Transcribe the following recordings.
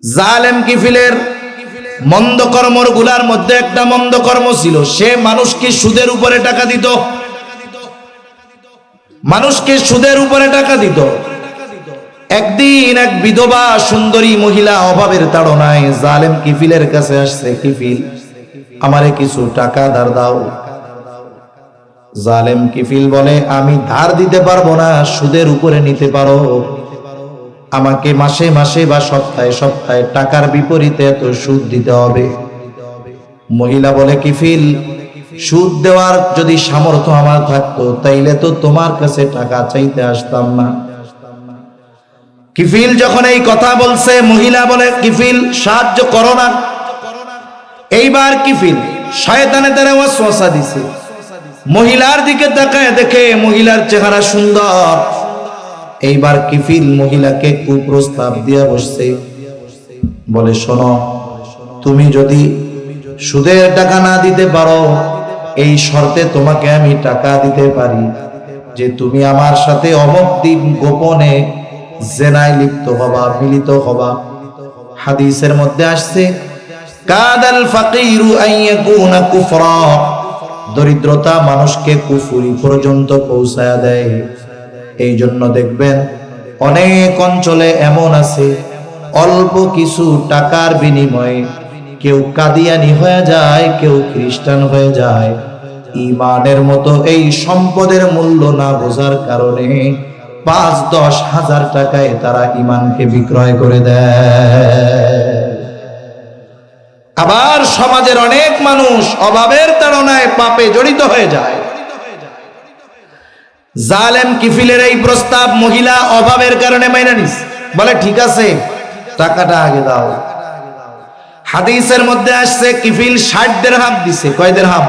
জালেম কিফিলের মন্দ কর্মর গুলার মধ্যে একটা মন্দ কর্ম ছিল, সে মানুষকে সুদের উপরে টাকা দিত। মানুষকে সুদের উপরে টাকা দিত। একদিন এক বিধবা সুন্দরী মহিলা অভাবের তাড়নায় জালেম কিফিলের কাছে আসছে, কিফিল আমারে কিছু টাকা ধার দাও। জালেম কিফিল বলে, আমি ধার দিতে পারবো না, সুদের উপরে নিতে পারো। আমাকে মাসে মাসে বা সপ্তাহে সপ্তাহে টাকার বিপরীতে এত সুদ দিতে হবে। মহিলা বলে, কিফিল সুদ দেওয়ার যদি সামর্থ্য আমার থাকতো তাইলে তো তোমার কাছে টাকা চাইতে আসতাম না। কিফিল যখন এই কথা বলছে, মহিলা বলে, কিফিল সাহায্য করো না। এইবার কিফিল শয়তানের দ্বারা ওয়াসওয়াসা দিছে। মহিলার দিকে তাকায়, দেখে মহিলার চেহারা সুন্দর। এইবার কিফিল মহিলাকে কুপ্রস্তাব দিয়া বসছে, বলে, শোনো, তুমি যদি সুদের টাকা না দিতে পারো, এই শর্তে তোমাকে আমি টাকা দিতে পারি যে তুমি আমার সাথে অমুক দিন গোপনে জেনায় লিপ্ত হবা, মিলিত হবা। হাদিসের মধ্যে আসছে, কাদাল ফাকিরু আইয়াকুনা কুফরা, দরিদ্রতা মানুষকে কুফরি পর্যন্ত পৌঁছায়া দেয়। এই জন্য দেখবেন অনেক অঞ্চলে এমন আছে, অল্প কিছু টাকার বিনিময়ে কেউ কাদিয়ানি হয়ে যায়, কেউ খ্রিস্টান হয়ে যায়। ঈমানের মতো এই সম্পদের মূল্য না বোঝার কারণে ৫-১০ হাজার টাকায় তারা ঈমানকে বিক্রয় করে দেয়। আবার সমাজের অনেক মানুষ অভাবের তাড়নায় পাপে জড়িত হয়ে যায়। জালেম কিফিলের এই প্রস্তাব মহিলা অভাবের কারণে মাইনা নিছে, বলে, ঠিক আছে, টাকাটা আগে দাও। হাদিসের মধ্যে আসছে, কিফিল ৬০ দিরহাম দিছে। কয় দিরহাম?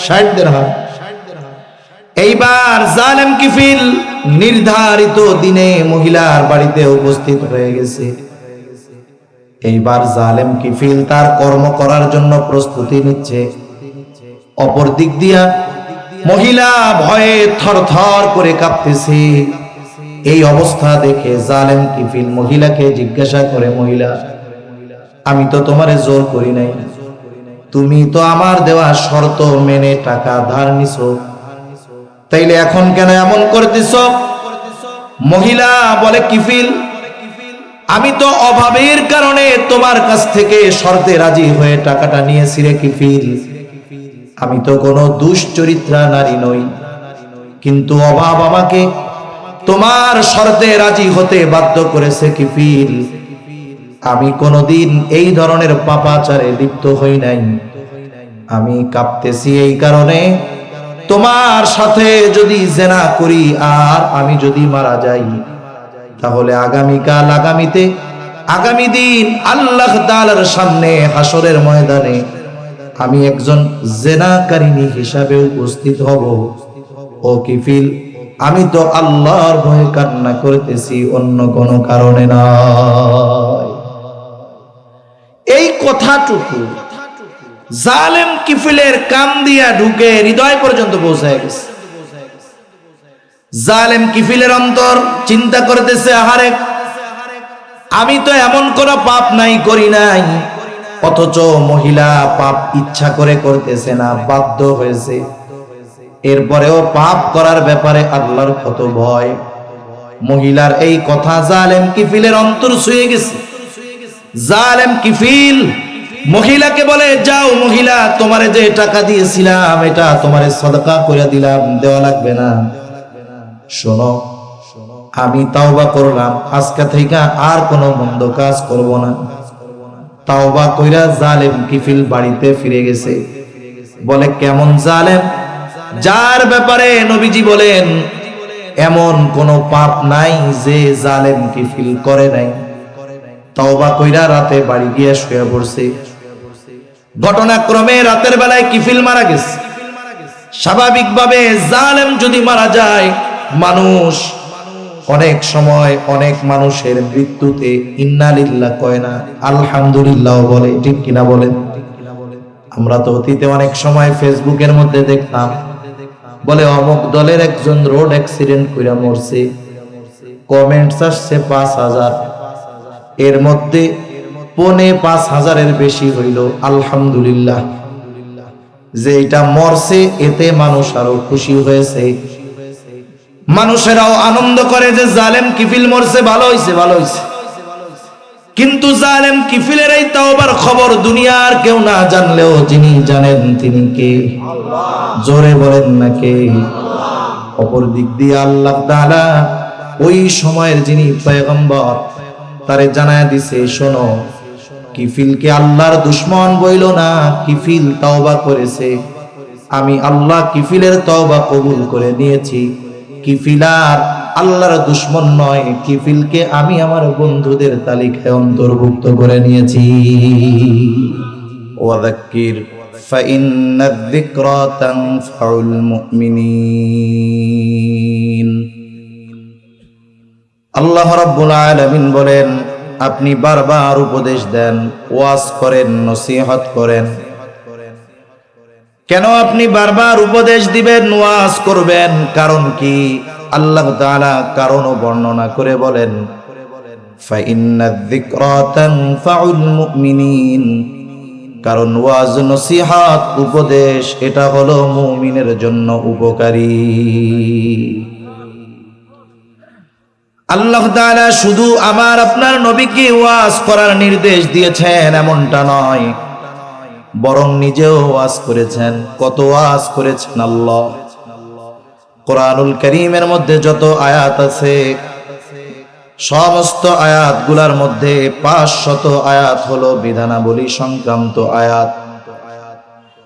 ৬০ দিরহাম। এইবার জালেম কিফিল নির্ধারিত দিনে মহিলার বাড়িতে উপস্থিত হয়ে গেছে। এইবার জালেম কিফিল তার কর্ম করার জন্য প্রস্তুতি নিচ্ছে। অপর দিক দিয়া মহিলা ভয়ে থরথর করে কাঁপতেছে। এই অবস্থা দেখে জালেম কিফিল মহিলাকে জিজ্ঞাসা করে, মহিলা, আমি তো তোমারে জোর করি নাই, তুমি তো আমার দেওয়া শর্ত মেনে টাকা ধার নিছো, তাইলে এখন কেন এমন করতেছ? মহিলা বলে, কিফিল, আমি তো অভাবের কারণে তোমার কাছ থেকে শর্তে রাজি হয়ে টাকাটা নিয়েছি রে কিফিল। আমি তো কোনো দুশ্চরিত্রা নারী নই, কিন্তু অভাব আমাকে তোমার শর্তে রাজি হতে বাধ্য করেছে কিফিল। আমি কোনোদিন এই ধরনের পাপাচারে লিপ্ত হই নাই। আমি কাঁপতেছি এই কারণে, তোমার সাথে যদি জেনা করি আর আমি যদি মারা যাই, তাহলে আগামীকাল আগামী দিন আল্লাহ তাআলার সামনে হাসরের ময়দানে আমি একজন জেনাকারিনী হিসাবে উপস্থিত হব। ও কিফিল, আমি তো আল্লাহর ভয়ে কান্না করতেছি, অন্য কোনো কারণে নয়। এই কথাটুকু জালেম কিফিলের কান দিয়া ঢুকে হৃদয় পর্যন্ত পৌঁছায় গেছে। জালেম কিফিলের অন্তর চিন্তা করতেছে, আহারে, আমি তো এমন কোন পাপ নাই, করি নাই, অথচ মহিলা পাপ ইচ্ছা করে করতেছে না, বাধ্য হয়েছে। এরপরেও পাপ করার ব্যাপারে আল্লাহর কত ভয়। মহিলার এই কথা জালেম কিফিলের অন্তর ছুঁয়ে গেছে। জালেম কিফিল মহিলাকে বলে, যাও মহিলা, তোমারে যে টাকা দিয়েছিলাম এটা তোমারে সদকা করে দিলাম, দেওয়া লাগবে না। শোনো, আমি তাওবা করলাম, আজকে থেকে আর কোনো মন্দ কাজ করব না। তাওবা কইরা জালেম কিফিল বাড়িতে ফিরে গেছে। বলে, কেমন জালেম, যার ব্যাপারে নবীজি বলেন এমন কোন পাপ নাই যে জালেম কিফিল করে নাই। তাওবা কইরা রাতে বাড়ি গিয়ে শুয়ে পড়ছে। ঘটনাক্রমে রাতের বেলায় কিফিল মারা গেছে। স্বাভাবিকভাবে জালেম যদি মারা যায়, মানুষ অনেক সময় অনেক মানুষের মৃত্যুতে ইন্না লিল্লাহ কয় না, আলহামদুলিল্লাহ বলে, ঠিক কিনা বলেন? আমরা তো অতীতে অনেক সময় ফেসবুকের মধ্যে দেখতাম, বলে অমুক দলের একজন রোড অ্যাক্সিডেন্ট কইরা মরছে, কমেন্টস আসছে ৫,০০০। এর মধ্যে ৫,৫০০-এর বেশি হইল। আলহামদুলিল্লাহ যে এটা মরছে, এতে মানুষ আরো খুশি হয়েছে। মানুষেরাও আনন্দ করে যে জালেম কিফিল মরছে, ভালো হইছে, ভালো হইছে। কিন্তু জালেম কিফিলের এই তাওবার খবর দুনিয়ার কেউ না জানলেও যিনি জানেন তিনি কে? জোরে বলেন না কে? অপর দিক দিয়ে আল্লাহ তাআলা ওই সময়ের যিনি পয়গম্বর তারে জানায় দিছে, শোনো, কিফিলকে আল্লাহর দুশমন বইল না, কিফিল তওবা করেছে, আমি আল্লাহ কিফিলের তওবা কবুল করে নিয়েছি। কিফিল আর আল্লাহর দুশমন নয়, কিফিলকে আমি আমার বন্ধুদের তালিকায় অন্তর্ভুক্ত করে নিয়েছি। ওয়াযাক্কির ফাইন্নায যিকরা তানফাউল মুমিনিন। আল্লাহ রাব্বুল আলামিন বলেন, আপনি বারবার উপদেশ দেন, ওয়াজ করেন, নসিহত করেন। কেন আপনি বারবার উপদেশ দিবেন, ওয়াজ করবেন? কারণ কি? আল্লাহ তাআলা কারণও বর্ণনা করে বলেন, ফাইন্নায যিকরা তানফাউল মুমিনিন। কারণ ওয়াজ, নসিহত, উপদেশ এটা হলো মুমিনের জন্য উপকারী। আল্লাহ তাআলা শুধু আমার আপনার নবীকে ওয়াজ করার নির্দেশ দিয়েছেন এমনটা নয়, বরং নিজেও ওয়াজ করেছেন। কত ওয়াজ করেছেন আল্লাহ! কোরআনুল কারীমের মধ্যে যত আয়াত আছে, সমস্ত আয়াতগুলোর মধ্যে 500 আয়াত হলো বিধানাবলী সংক্রান্ত আয়াত।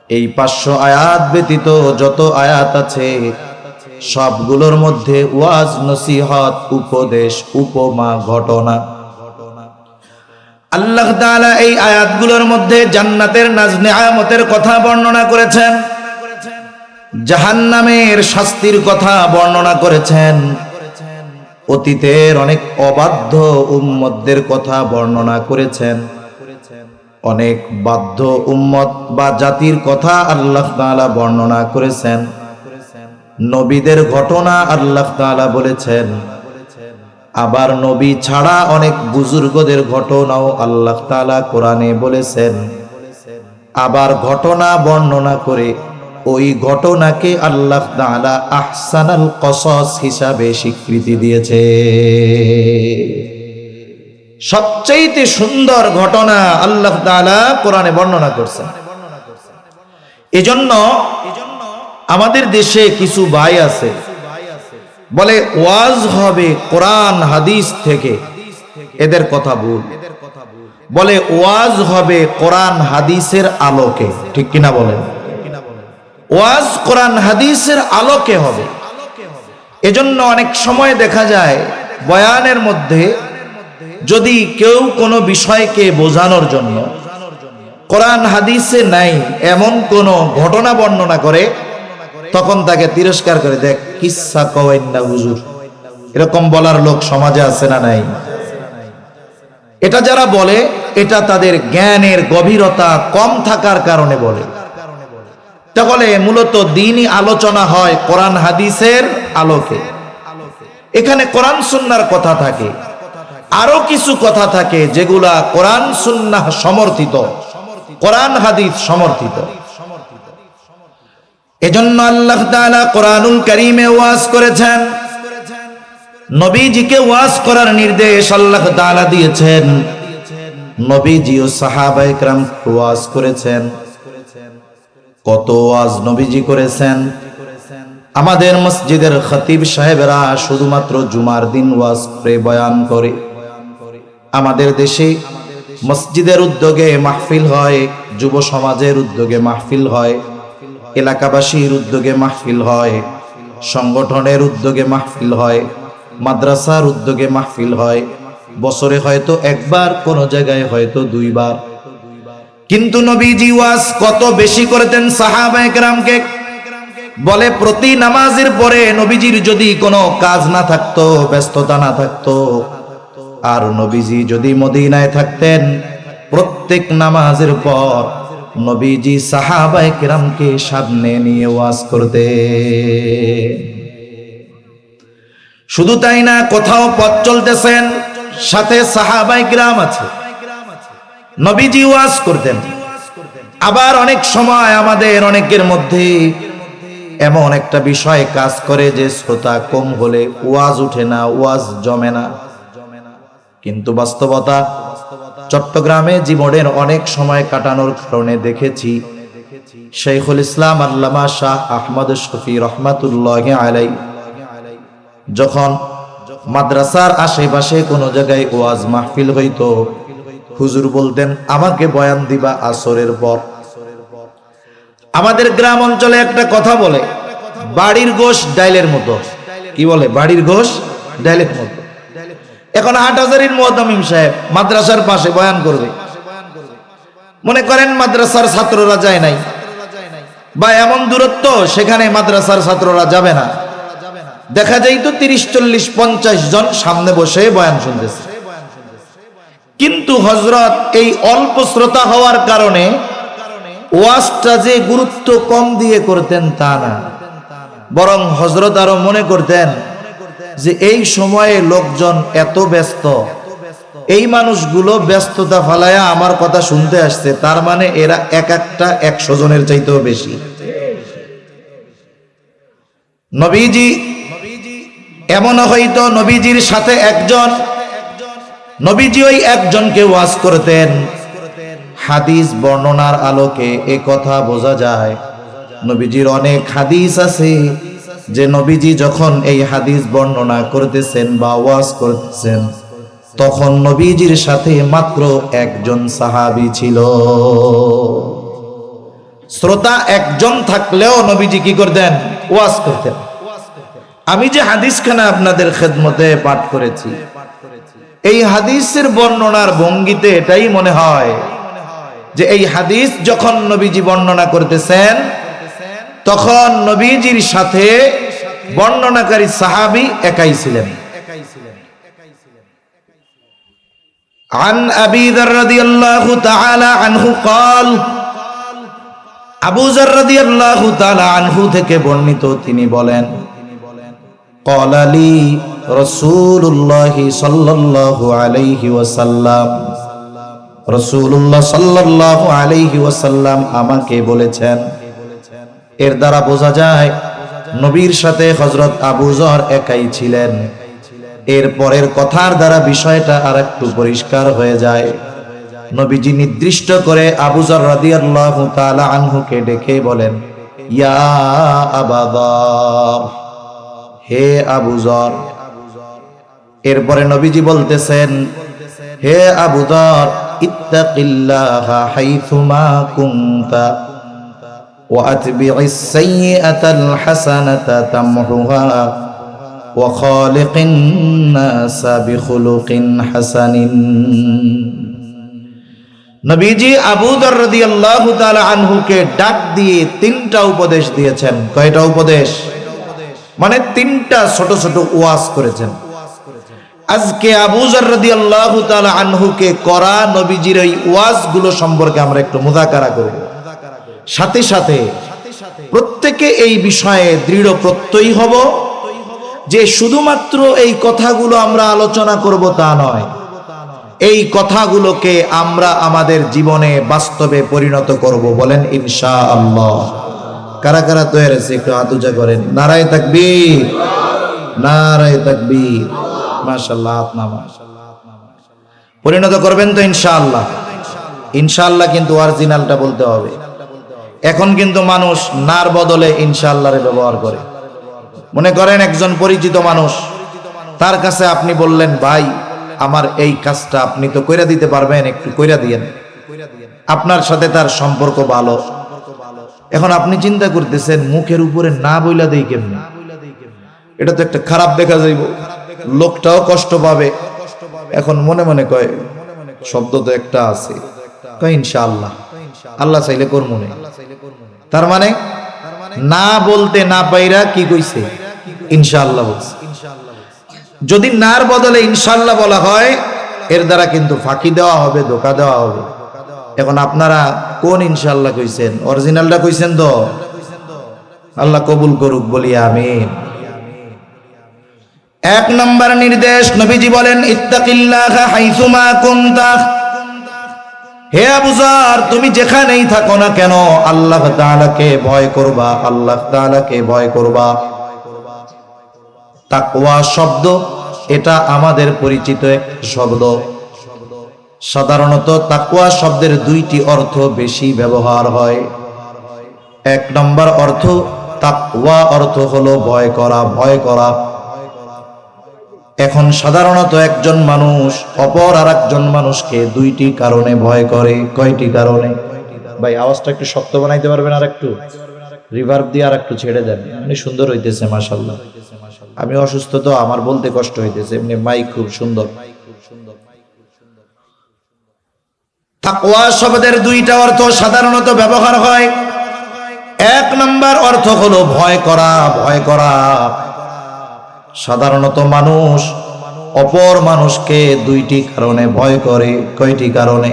এই 500 আয়াত ব্যতীত যত আয়াত আছে সবগুলোর মধ্যে ওয়াজ, নসিহত, উপদেশ, উপমা, ঘটনা। আল্লাহ তাআলা এই আয়াতগুলোর মধ্যে জান্নাতের নাজ নেয়ামতের কথা বর্ণনা করেছেন, জাহান্নামের শাস্তির কথা বর্ণনা করেছেন, অতীতের অনেক অবাধ্য উম্মতদের কথা বর্ণনা করেছেন, অনেক বাধ্য উম্মত বা জাতির কথা আল্লাহ তাআলা বর্ণনা করেছেন, নবীদের ঘটনা আল্লাহ তাআলা বলেছেন, আবার নবী ছাড়া অনেক বুজুর্গদের ঘটনাও আল্লাহ তাআলা কোরআনে বলেছেন। আবার ঘটনা বর্ণনা করে ওই ঘটনাকে আল্লাহ তাআলা আহসানাল কসস হিসাবে স্বীকৃতি দিয়েছে। সবচেয়ে সুন্দর ঘটনা আল্লাহ তাআলা কোরআনে বর্ণনা করছেন। এজন্য আমাদের দেশে কিছু ভাই আছে বলে ওয়াজ হবে কোরআন হাদিস থেকে, এদের কথা ভুল। বলে ওয়াজ হবে কোরআন হাদিসের আলোকে, ঠিক কিনা বলেন? ওয়াজ কোরআন হাদিসের আলোকে হবে। এজন্য অনেক সময় দেখা যায় বয়ানের মধ্যে যদি কেউ কোনো বিষয়কে বোঝানোর জন্য কোরআন হাদিসে নাই এমন কোন ঘটনা বর্ণনা করে, তখন তাকে তিরস্কার করে, দেখ কিসসা কওয়েন না হুজুর। এরকম বলার লোক সমাজে আছে না নাই? এটা যারা বলে এটা তাদের জ্ঞানের গভীরতা কম থাকার কারণে বলে। তাহলে মূলত দ্বীনি আলোচনা হয় কোরআন হাদিসের আলোকে। এখানে কোরআন সুন্নাহর কথা থাকে, আরো কিছু কথা থাকে যেগুলা কোরআন সুন্নাহ সমর্থিত, কোরআন হাদিস সমর্থিত। এজন্য আল্লাহ তাআলা কোরআনুল কারীমে ওয়াজ করেছেন, নবীজিকে ওয়াজ করার নির্দেশ আল্লাহ তাআলা দিয়েছেন। নবীজি ও সাহাবায়ে কেরাম ওয়াজ করেছেন। কত ওয়াজ নবীজি করেছেন। আমাদের মসজিদের খতিব সাহেবেরা শুধুমাত্র জুমার দিন ওয়াজ করে বয়ান করে। আমাদের দেশে মসজিদের উদ্যোগে মাহফিল হয়, যুব সমাজের উদ্যোগে মাহফিল হয়, এলাকাবাসীর উদ্যোগে মাহফিল হয়, সংগঠনের উদ্যোগে মাহফিল হয়, মাদ্রাসার উদ্যোগে মাহফিল হয়। বছরে হয়তো একবার, কোন জায়গায় হয়তো 2 বার। কিন্তু নবীজি ওয়াজ কত বেশি করতেন সাহাবায়ে কেরামকে। বলে প্রতি নামাজের পরে নবীজির যদি কোনো কাজ না থাকতো, ব্যস্ততা না থাকতো, আর নবীজি যদি মদিনায় থাকতেন, প্রত্যেক নামাজের পর নবীজি সাহাবায়ে কেরামকে সামনে নিয়ে ওয়াজ করতে। শুধু তাই না, কোথাও পথ চলতেছেন, সাথে সাহাবায়ে কেরাম আছে, নবীজি ওয়াজ করতেন। আবার অনেক সময় আমাদের অনেকের মধ্যে এমন একটা বিষয় কাজ করে যে শ্রোতা কম হলে ওয়াজ উঠে না, ওয়াজ জমে না। কিন্তু বাস্তবতা চট্টগ্রামে জীবনের অনেক সময় কাটানোর কারণে দেখেছি শাইখুল ইসলাম আল্লামা শাহ আহমদ শফি রহমাতুল্লাহি আলাইহি যখন মাদ্রাসার আশেপাশে কোনো জায়গায় ওয়াজ মাহফিল হইতো, হুজুর বলতেন আমাকে বয়ান দিবা আসরের পর। আমাদের গ্রাম অঞ্চলে একটা কথা বলে, বাড়ির গোশ ডাইলের মতো। কি বলে? বাড়ির গোশ ডাইলের মতো। এখন হাটহাজারীর মুয়াজ্জিম সাহেব মাদ্রাসার পাশে বয়ান করবে, মনে করেন মাদ্রাসার ছাত্ররা যায় নাই বা এমন দূরত্ব সেখানে মাদ্রাসার ছাত্ররা যাবে না, দেখা যায় তো 30-40-50 জন সামনে বসে বয়ান শুনতেছে। কিন্তু হযরত এই অল্প শ্রোতা হওয়ার কারণে ওয়াজটা যে গুরুত্ব কম দিয়ে করতেন তা না, বরং হযরত আরো মনে করতেন যে এই সময়ে লোকজন এত ব্যস্ত, এই মানুষগুলো ব্যস্ততা ফালায়া আমার কথা শুনতে আসছে, তার মানে এরা এক একটা 100 জনের চাইতেও বেশি। নবীজি এমন হয়তো নবীজির সাথে একজন, নবীজি ওই একজনকে ওয়াজ করতেন। হাদিস বর্ণনার আলোকে এ কথা বোঝা যায় নবীজির অনেক হাদিস আছে যে নবীজি যখন এই হাদিস বর্ণনা করতেছেন বা ওয়াজ করতেছেন তখন নবীজির সাথে মাত্র একজন সাহাবী ছিল। শ্রোতা একজন থাকলেও নবীজি কি করতেন? ওয়াজ করতেন। আমি যে হাদিসখানা আপনাদের খেদমতে পাঠ করেছি, এই হাদিসের বর্ণনার ভঙ্গিতে এটাই মনে হয় যে এই হাদিস যখন নবীজি বর্ণনা করতেছেন তখন নবীজির সাথে বর্ণনাকারী সাহাবী একাই ছিলেন। عن أبي ذر رضي الله تعالى عنه قال আবু যর রাদিয়াল্লাহু তাআলা আনহু থেকে বর্ণিত, তিনি বলেন قال لي رسول الله صلى الله عليه وسلم রাসূলুল্লাহ সাল্লাল্লাহু আলাইহি ওয়াসাল্লাম আমাকে বলেছেন। এর দ্বারা বোঝা যায় নবীর সাথে হযরত আবু যর একাই ছিলেন। এর পরের কথার দ্বারা বিষয়টা আরেকটু পরিষ্কার হয়ে যায়। নবীজি নির্দিষ্ট করে আবু যর রাদিয়াল্লাহু তাআলা আনহুকে ডেকে বলেন, ইয়া আবা যর, হে আবু যর। এরপরে নবীজি বলতেছেন, হে আবু যর, ইত্তাকিল্লাহা হাইথুমা কুনতা ওয়া আতবি'is সাইয়্যাতাল হাসানাতা তামহুহা ওয়া খালিকিন নাসা বিখুলুকিন হাসানিন। নবীজি আবু যর রাদিয়াল্লাহু তাআলা আনহুকে ডাক দিয়ে 3টা উপদেশ দিয়েছেন। কয়টা উপদেশ? মানে 3টা ছোট ছোট ওয়াজ করেছেন। আজকে আবু যর রাদিয়াল্লাহু তাআলা আনহুকে করা নবীজির এই ওয়াজগুলো সম্পর্কে আমরা একটু মুযাকারা করব। সাথে সাথে প্রত্যেকে এই বিষয়ে দৃঢ় প্রত্যয়ী হব যে শুধুমাত্র এই কথাগুলো আমরা আলোচনা করব তা নয়, এই কথাগুলোকে আমরা আমাদের জীবনে বাস্তবে পরিণত করব। বলেন ইনশাআল্লাহ। কারা কারা তৈরি আছে একটু হাত উঁচা করেন। নারায়ে তাকবীর, নারায়ে তাকবীর। মাশাআল্লাহ, হাত নামা। পরিণত করবেন তো ইনশাআল্লাহ? ইনশাআল্লাহ কিন্তু অরিজিনালটা বলতে হবে। এখন কিন্তু মানুষ নার বদলে ইনশাআল্লাহর ব্যবহার করে। মনে করেন একজন পরিচিত মানুষ, তার কাছে আপনি বললেন, ভাই আমার এই কাজটা আপনি তো কইরা দিতে পারবেন, একটু কইরা দিয়েন। আপনার সাথে তার সম্পর্ক ভালো। এখন আপনি চিন্তা করতেছেন মুখের উপরে না বইলা দেই কেমনে, এটা তো একটা খারাপ দেখা যাইব, লোকটাও কষ্ট পাবে। এখন মনে মনে কয় শব্দ তো একটা আছে, কয় ইনশাআল্লাহ, আল্লাহ চাইলে করব না। তার মানে না বলতে না পাইরা কি কইছে? ইনশাআল্লাহ বলছে। যদি নার বদলে ইনশাআল্লাহ বলা হয় এর দ্বারা কিন্তু ফাঁকি দেওয়া হবে, ধোঁকা দেওয়া হবে। এখন আপনারা কোন ইনশাআল্লাহ কইছেন? অরিজিনালটা কইছেন তো? আল্লাহ কবুল করুক, বলি আমিন। 1 নম্বর নির্দেশ, নবীজি বলেন ইত্তাকিল্লাহা হাইসুমা কুনতা। হে আবু যর, তুমি যেখানেই থাকো না কেন আল্লাহ তাআলাকে ভয় করবা, আল্লাহ তাআলাকে ভয় করবা। তাকওয়া শব্দ এটা আমাদের পরিচিত এক শব্দ। সাধারণত তাকওয়া শব্দের দুইটি অর্থ বেশি ব্যবহার হয়। এক নম্বর অর্থ, তাকওয়া অর্থ হলো ভয় করা, ভয় করা। এখন সাধারণত একজন মানুষ অপর আর একজন মানুষকে দুইটি কারণে ভয় করে। কয়টি কারণে? ভাই আওয়াজটা একটু শক্ত বানাইতে পারবেন? আর একটু রিভার্ব দিয়ে আর একটু ছেড়ে দেন। এমনি সুন্দর হইতেছে মাশাআল্লাহ। আমি অসুস্থ তো, আমার বলতে কষ্ট হইতেছে, এমনি মাইক খুব সুন্দর। তাকওয়া শব্দের দুইটা অর্থ সাধারণত ব্যবহার হয়। এক নম্বর অর্থ হলো ভয় করা, ভয় করা। সাধারণত মানুষ অপর মানুষকে দুইটি কারণে ভয় করে। কয়টি কারণে?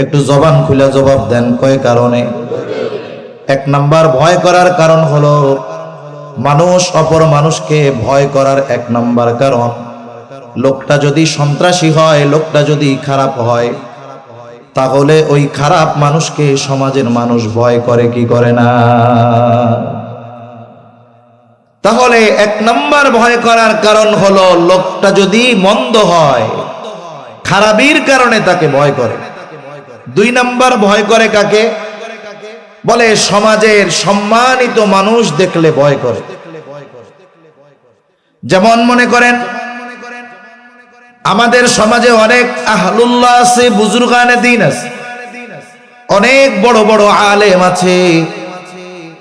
একটু জবান খুলে জবাব দেন, কয় কারণে? এক নাম্বার ভয় করার কারণ হলো, মানুষ অপর মানুষকে ভয় করার এক নাম্বার কারণ, লোকটা যদি সন্ত্রাসী হয়, লোকটা যদি খারাপ হয়, তাহলে ওই খারাপ মানুষকে সমাজের মানুষ ভয় করে কি করে না? তাহলে এক নাম্বার ভয় করার কারণ হলো, লোকটা যদি মন্দ হয়, খারাপির কারণে তাকে ভয় করে। দুই নাম্বার ভয় করে কাকে? বলে সমাজের সম্মানিত মানুষ দেখলে ভয় করে। যেমন মনে করেন আমাদের সমাজে অনেক আহলুল্লাহ আছে, বুজুর্গানে দ্বীন আছে, অনেক বড় বড় আলেম আছে।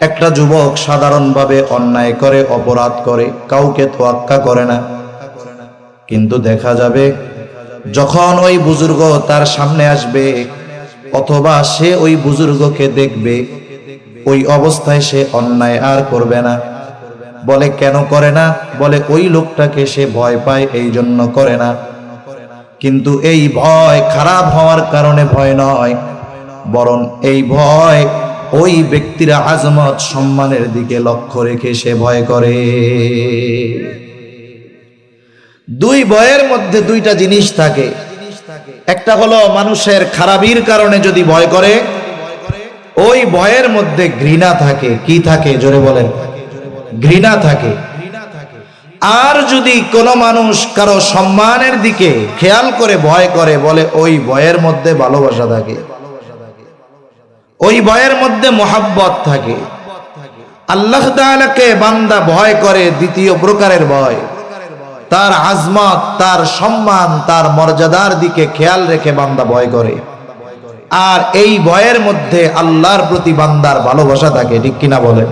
একটা যুবক সাধারণভাবে অন্যায় করে, অপরাধ করে, কাউকে তোয়াক্কা করে না, কিন্তু দেখা যাবে যখন ওই বুজুর্গ তার সামনে আসবে অথবা সে ওই বুজুর্গকে দেখবে, ওই অবস্থায় সে অন্যায় আর করবে না। বলে কেন করে না? বলে ওই লোকটাকে সে ভয় পায়, এই জন্য করে না। কিন্তু এই ভয় খারাপ হওয়ার কারণে ভয় নয়, বরং এই ভয় ওই ব্যক্তির আজমত সম্মানের দিকে লক্ষ্য রেখে সে ভয় করে। দুই ভয়ের মধ্যে দুইটা জিনিস থাকে। একটা হলো মানুষের খারাপির কারণে যদি ভয় করে, ওই ভয়ের মধ্যে ঘৃণা থাকে। কি থাকে? জোরে বলেন। ঘৃণা থাকে। আর যদি কোনো মানুষ কারো সম্মানের দিকে খেয়াল করে ভয় করে, বলে ওই ভয়ের মধ্যে ভালোবাসা থাকে, ওই ভয়ের মধ্যে মোহাব্বত থাকে। আল্লাহ তাআলাকে বান্দা ভয় করে দ্বিতীয় প্রকারের ভয়, তার আজমত, তার সম্মান, তার মর্যাদার দিকে খেয়াল রেখে বান্দা ভয় করে। আর এই ভয়ের মধ্যে আল্লাহর প্রতি বান্দার ভালোবাসা থাকে। ঠিক কিনা বলেন?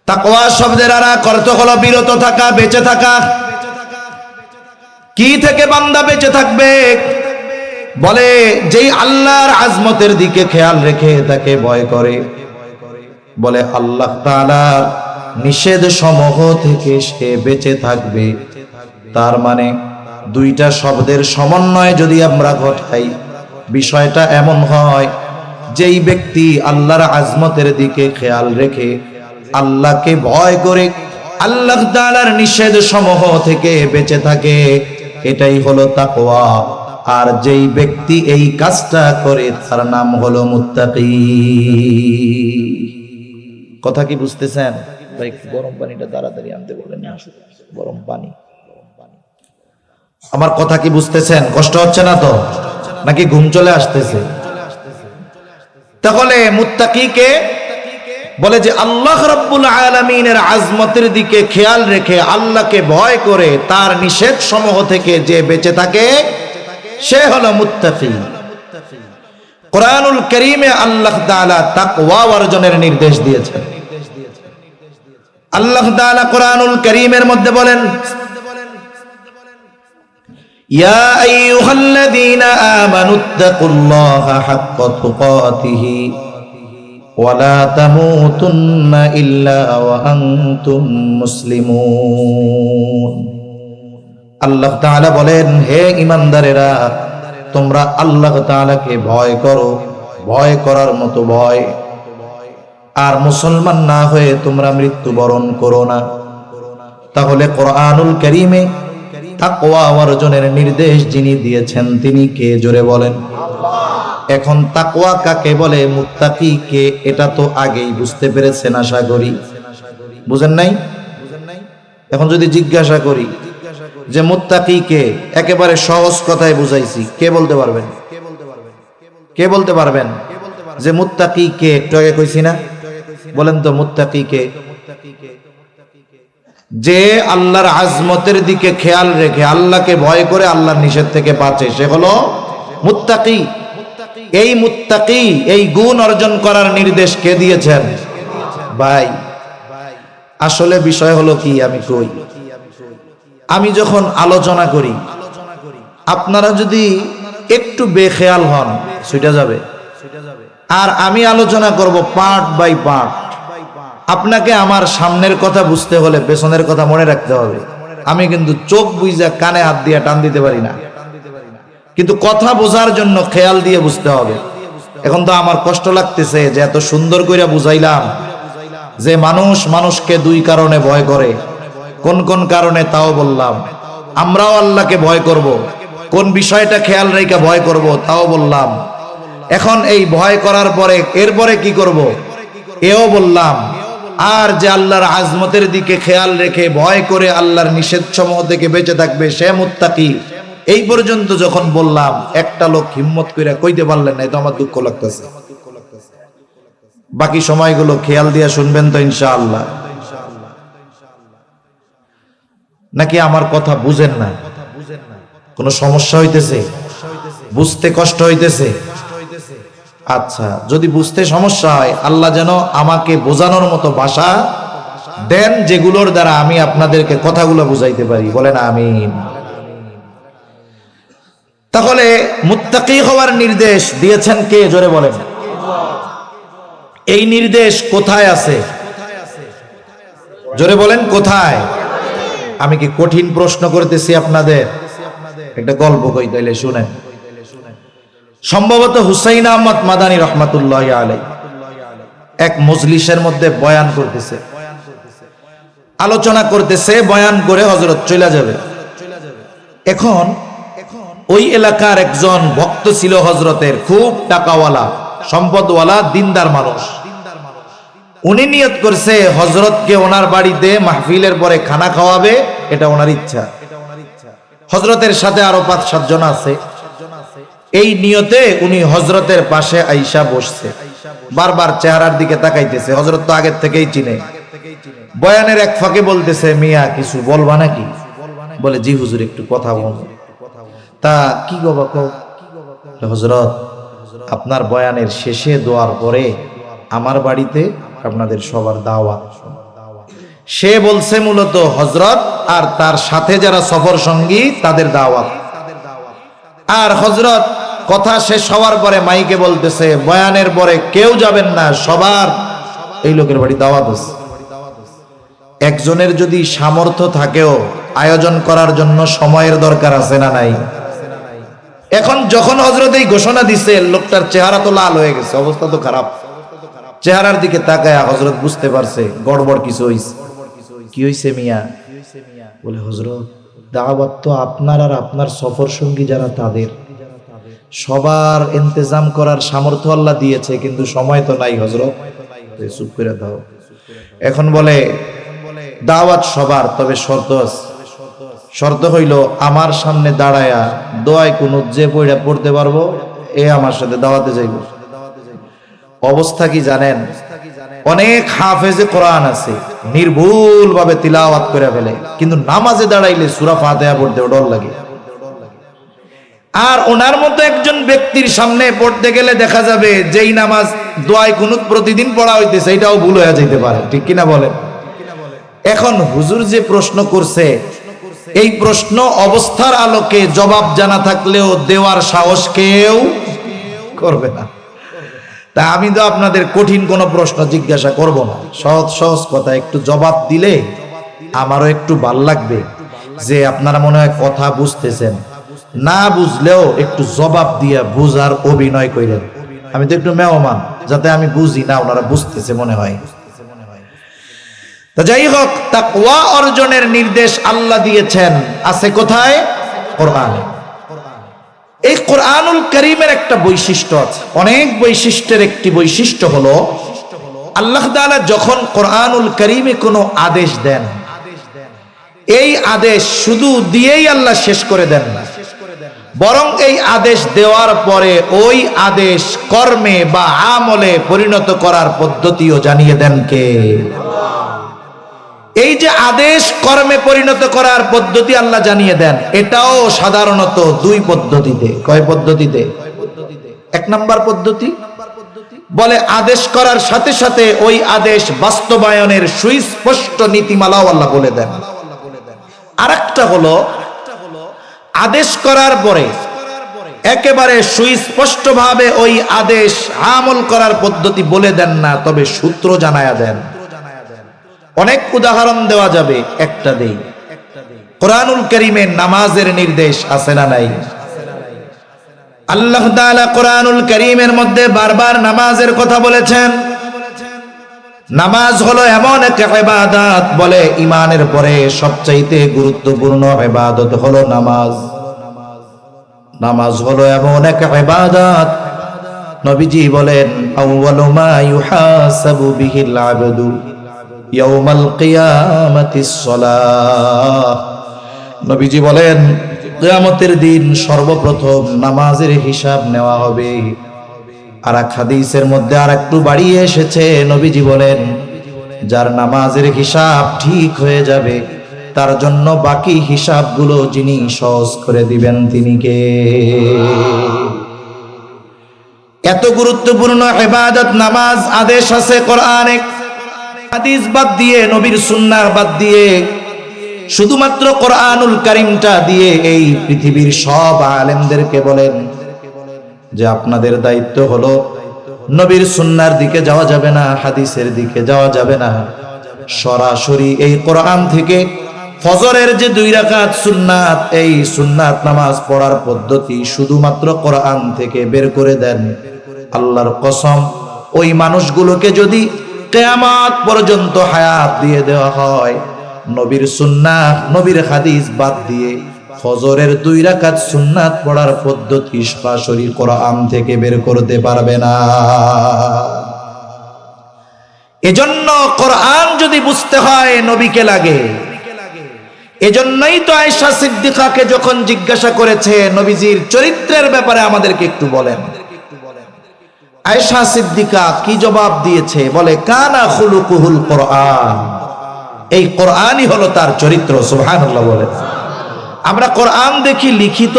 তাকওয়া শব্দের অর্থ হলো বিরত থাকা, বেঁচে থাকা। কি থেকে বান্দা বেঁচে থাকবে? বলে যেই আল্লাহর আজমতের দিকে খেয়াল রেখে তাকে ভয় করে, বলে আল্লাহ তাআলার নিষেধ সমূহ থেকে সে বেঁচে থাকবে। তার মানে দুইটা শব্দের সমন্বয় যদি আমরা ঘটাই, বিষয়টা এমন হয়, যেই ব্যক্তি আল্লাহর আজমতের দিকে খেয়াল রেখে আল্লাহকে ভয় করে আল্লাহ তাআলার নিষেধ সমূহ থেকে বেঁচে থাকে, এটাই হলো তাকওয়া। আর যেই ব্যক্তি এই কাজটা করে তার নাম হলো মুত্তাকি। কথা কি বুঝতেছেন? ভাই গরম পানিটা তাড়াতাড়ি আনতে বলেন, গরম পানি। আমার কথা কি বুঝতেছেন? কষ্ট হচ্ছে না তো? নাকি ঘুম চলে আসতেছে? তাহলে মুত্তাকিকে বলে যে আল্লাহ রাব্বুল আলামিনের আজমতের দিকে খেয়াল রেখে আল্লাহকে ভয় করে তার নিষেধ সমূহ থেকে যে বেঁচে থাকে, সে হলো মুত্তাকি। কোরআনুল কারীমে আল্লাহ তাআলা তাকওয়া অর্জনের নির্দেশ দিয়েছেন। আল্লাহ তাআলা কোরআনুল কারীমের মধ্যে বলেন, ইয়া আইয়ুহাল্লাযীনা আমানুত্তাকুল্লাহা হাক্কা তুকাতিহি ওয়া লা তামুতুন্না ইল্লা ওয়া আনতুম মুসলিমুন। আল্লাহ তাআলা বলেন, হে ঈমানদারেরা, তোমরা আল্লাহ তাআলাকে ভয় করো, ভয় করার মতো ভয়। আর মুসলমান না হয়ে তোমরা মৃত্যুবরণ করো না। তাহলে কোরআনুল কারীমে তাকওয়া অর্জনের নির্দেশ যিনি দিয়েছেন তিনি কে? জোরে বলেন। এখন তাকওয়া কাকে বলে, মুত্তাকি কে, এটা তো আগেই বুঝতে পেরেছেন আশা করি। বুঝেন নাই? এখন যদি জিজ্ঞাসা করি যে মুত্তাকি কে, একেবারে সহজ কথায় বুঝাইছি, কে বলতে পারবেন? কে বলতে পারবেন যে মুত্তাকি কে? একটু আগে কইছি না? বলেন তো মুত্তাকি কে? যে আল্লাহর আজমতের দিকে খেয়াল রেখে আল্লাহকে ভয় করে আল্লাহর নিষেধ থেকে বাঁচে, সে হলো মুত্তাকি। এই মুত্তাকি, এই গুণ অর্জন করার নির্দেশ কে দিয়েছেন? ভাই আসলে বিষয় হলো কি, আমি কই, আমি যখন আলোচনা করি আপনারা যদি একটু বেখেয়াল হন ছুটে যাবে। আর আমি আলোচনা করব পার্ট বাই পার্ট। আপনাকে আমার সামনের কথা বুঝতে হলে পেছনের কথা মনে রাখতে হবে। আমি কিন্তু চোখ বুঝা কানে হাত দিয়ে টান দিতে পারি না, কিন্তু কথা বোঝার জন্য খেয়াল দিয়ে বুঝতে হবে। এখন তো আমার কষ্ট লাগতেছে যে এত সুন্দর করে বুঝাইলাম যে মানুষ মানুষকে দুই কারণে ভয় করে, কোন কোন কারণে তাও বললাম। আমরাও আল্লাহকে ভয় করব, কোন বিষয়টা খেয়াল রেখে ভয় করব তাও বললাম। এখন এই ভয় করার পরে এরপরে কি করব এও বললাম। আর যে আল্লাহর আজমতের দিকে খেয়াল রেখে ভয় করে আল্লাহর নিষেধসমূহ থেকে বেঁচে থাকবে সে মুত্তাকি। এই পর্যন্ত যখন বললাম, একটা লোক হিম্মত করে কইতে পারলেন না, এটা আমার দুঃখ লাগতেছে। বাকি সময়গুলো খেয়াল দিয়ে শুনবেন তো ইনশাআল্লাহ। নাকি আমার কথা বুঝেন না? কোনো সমস্যা হইতেছে? বুঝতে কষ্ট হইতেছে? আচ্ছা, যদি বুঝতে সমস্যা হয় আল্লাহ যেন আমাকে বোঝানোর মতো ভাষা দেন যেগুলোর দ্বারা আমি আপনাদেরকে কথাগুলো বুঝাইতে পারি। বলেন আমিন। তাহলে মুত্তাকি হওয়ার নির্দেশ দিয়েছেন কে? জোরে বলেন। এই নির্দেশ কোথায় আছে? জোরে বলেন কোথায়? আমি কি কঠিন প্রশ্ন করতেছি আপনাদের? একটা গল্প কই তাইলে শুনেন। সম্ভবত হুসাইন আহমদ মাদানী রহমাতুল্লাহি আলাইহি এক মজলিসের মধ্যে বয়ান করতেছে, আলোচনা করতেছে, বয়ান করে হযরত চলে যাবে। এখন ওই এলাকার একজন ভক্ত ছিল হযরতের, খুব টাকাওয়ালা, সম্পদওয়ালা, দিনদার মানুষ। উনি নিয়ত করছে হযরতকে ওনার বাড়িতে মাহফিলের পরে খানা খাওয়াবে, এটা ওনার ইচ্ছা। হযরতের সাথে আরো 5-7 জন আছে। এই নিয়তে উনি হযরতের পাশে আইসা বসছে, বারবার চেহারার দিকে তাকাইতেছে। হযরত তো আগের থেকেই চিনে। বয়ানের এক ফাঁকে বলতেছে, মিয়া কিছু বলবা নাকি? বলে, জি হুজুর একটু কথা বলবো। তা কি গো বাবা? হযরত আপনার বয়ানের শেষে দোয়ার পরে আমার বাড়িতে আপনাদের সবার দাওয়াত। সে বলছে মূলত হযরত আর তার সাথে যারা সফর সঙ্গী তাদের দাওয়াত। আর হযরত কথা শেষ হওয়ার পরে মাইকে বলতেছে, বয়ানের পরে কেউ যাবেন না, সবার এই লোকের বাড়ি দাওয়াত আছে। একজনের যদি সামর্থ্য থাকেও আয়োজন করার জন্য সময়ের দরকার আছে না নাই? এখন যখন হযরত এই ঘোষণা দিছে, লোকটার চেহারা তো লাল হয়ে গেছে, অবস্থা তো খারাপ। চেহারার দিকে তাকায় হযরত বুঝতে পারছে গড়বড় কিছু হইছে। কি হইছে মিয়া? বলে, হযরত দাওয়াত তো আপনার আর আপনার সফর সঙ্গী যারা তাদের, সবার ইন্তজাম করার সামর্থ্য আল্লাহ দিয়েছে, কিন্তু সময় তো নাই হযরত। চুপ করে দাও। এখন বলে দাওয়াত সবার, তবে শর্ত আছে। শর্ত হইল আমার সামনে দাঁড়ায়া দোয়ায় কুনুত যে পড়া পড়তে পারবো এ আমার সাথে দাওয়াতে যাইব। অবস্থা কি জানেন? অনেক হাফেজে কোরআন আছে, নির্ভুল ভাবে তিলাওয়াত করে ফেলে, কিন্তু নামাজে দাঁড়াইলে সূরা ফাতিহা পড়তে ডর লাগে। আর ওনার মতো একজন ব্যক্তির সামনে পড়তে গেলে দেখা যাবে যেই নামাজ দোয়ায় কুনুত প্রতিদিন পড়া হইতেছে এটাও ভুল হয়ে যেতে পারে, ঠিক কিনা বলেন? এখন হুজুর যে প্রশ্ন করছে, এই প্রশ্ন অবস্থার আলোকে জবাব জানা থাকলেও দেওয়ার সাহস কেউ করবে না। তা আমি তো আপনাদের কঠিন কোনো প্রশ্ন জিজ্ঞাসা করব না, সহজ সহজ কথা একটু জবাব দিলে আমারও একটু ভাল লাগবে যে আপনারা মনে হয় কথা বুঝতেছেন। না বুঝলেও একটু জবাব দিয়া বুঝার অভিনয় করেন। আমি তো একটু মেহমান, যাতে আমি বুঝি না ওনারা বুঝতেছে মনে হয়। তো যাই হোক, তাকওয়া অর্জনের নির্দেশ আল্লাহ দিয়েছেন আছে কোথায়? কোরআনে। এই কোরআনুল কারীমের একটা বৈশিষ্ট্য আছে, অনেক বৈশিষ্ট্যের একটি বৈশিষ্ট্য হলো আল্লাহ তাআলা যখন কোরআনুল কারীমে কোনো আদেশ দেন, এই আদেশ শুধু দিয়েই আল্লাহ শেষ করে দেন না, বরং এই আদেশ দেওয়ার পরে ওই আদেশ কর্মে বা আমলে পরিণত করার পদ্ধতিও জানিয়ে দেন কে? এই যে আদেশ কর্মে পরিণত করার পদ্ধতি আল্লাহ জানিয়ে দেন, এটাও সাধারণত দুই পদ্ধতিতে। কয় পদ্ধতিতে? এক নাম্বার পদ্ধতি বলে আদেশ করার সাথে সাথে ওই আদেশ বাস্তবায়নের সুস্পষ্ট নীতিমালাও আল্লাহ বলে দেন। আরেকটা হলো আদেশ করার পরে একেবারে সুস্পষ্টভাবে ওই আদেশ আমল করার পদ্ধতি বলে দেন না, তবে সূত্র জানায়া দেন। অনেক উদাহরণ দেওয়া যাবে, একটা দেই। কোরআনুল কারীমে নামাজের নির্দেশ আছে না নাই? আল্লাহ তাআলা কোরআনুল কারীমের মধ্যে বারবার নামাজের কথা বলেছেন। নামাজ হলো এমন এক ইবাদত, বলে ঈমানের পরে সবচাইতে গুরুত্বপূর্ণ ইবাদত হলো নামাজ। নামাজ হলো এমন এক ইবাদত, নবীজি বলেন আউয়ালু মা ইউহাসাবু বিহিল আবদু ইয়াউমাল কিয়ামাতিস সালাহ। নবীজি বলেন কিয়ামতের দিন সর্বপ্রথম নামাজের হিসাব নেওয়া হবে। আর এক হাদিসের মধ্যে আর একটু বাড়িয়ে এসেছে, নবীজি বলেন যার নামাজের হিসাব ঠিক হয়ে যাবে তার জন্য বাকি হিসাবগুলো যিনি সহজ করে দিবেন তিনি কে? এত গুরুত্বপূর্ণ ইবাদত নামাজ, আদেশ আছে কোরআনে, হাদিস বাদ দিয়ে, নবীর সুন্নাহ বাদ দিয়ে, শুধুমাত্র কোরআনুল কারীমটা দিয়ে এই পৃথিবীর সব আলেমদেরকে বলেন যে আপনাদের দায়িত্ব হলো নবীর সুন্নাহর দিকে যাওয়া যাবে না, হাদিসের দিকে যাওয়া যাবে না, সরাসরি এই কোরআন থেকে ফজরের যে 2 রাকাত সুন্নাত, এই সুন্নাত নামাজ পড়ার পদ্ধতি শুধুমাত্র কোরআন থেকে বের করে দেন। আল্লাহর কসম, ওই মানুষগুলোকে যদি কিয়ামত পর্যন্ত হায়াত দিয়ে দেওয়া হয়, নবীর সুন্নাহ নবীর হাদিস বাদ দিয়ে ফজরের 2 রাকাত সুন্নাত পড়ার পদ্ধতি সরাসরি কোরআন থেকে বের করতে পারবে না। এজন্য কোরআন যদি বুঝতে হয় নবীকে লাগে। এজন্যই তো আয়েশা সিদ্দিকাকে যখন জিজ্ঞাসা করেছে নবীজির চরিত্রের ব্যাপারে আমাদেরকে একটু বলেন, আয়েশা সিদ্দিকা কি জবাব দিয়েছে? বলে কানা খুলুকুহুল কোরআন, এই কোরআনই হলো তার চরিত্র। সুবহানাল্লাহ বলে। আমরা কোরআন দেখি লিখিত,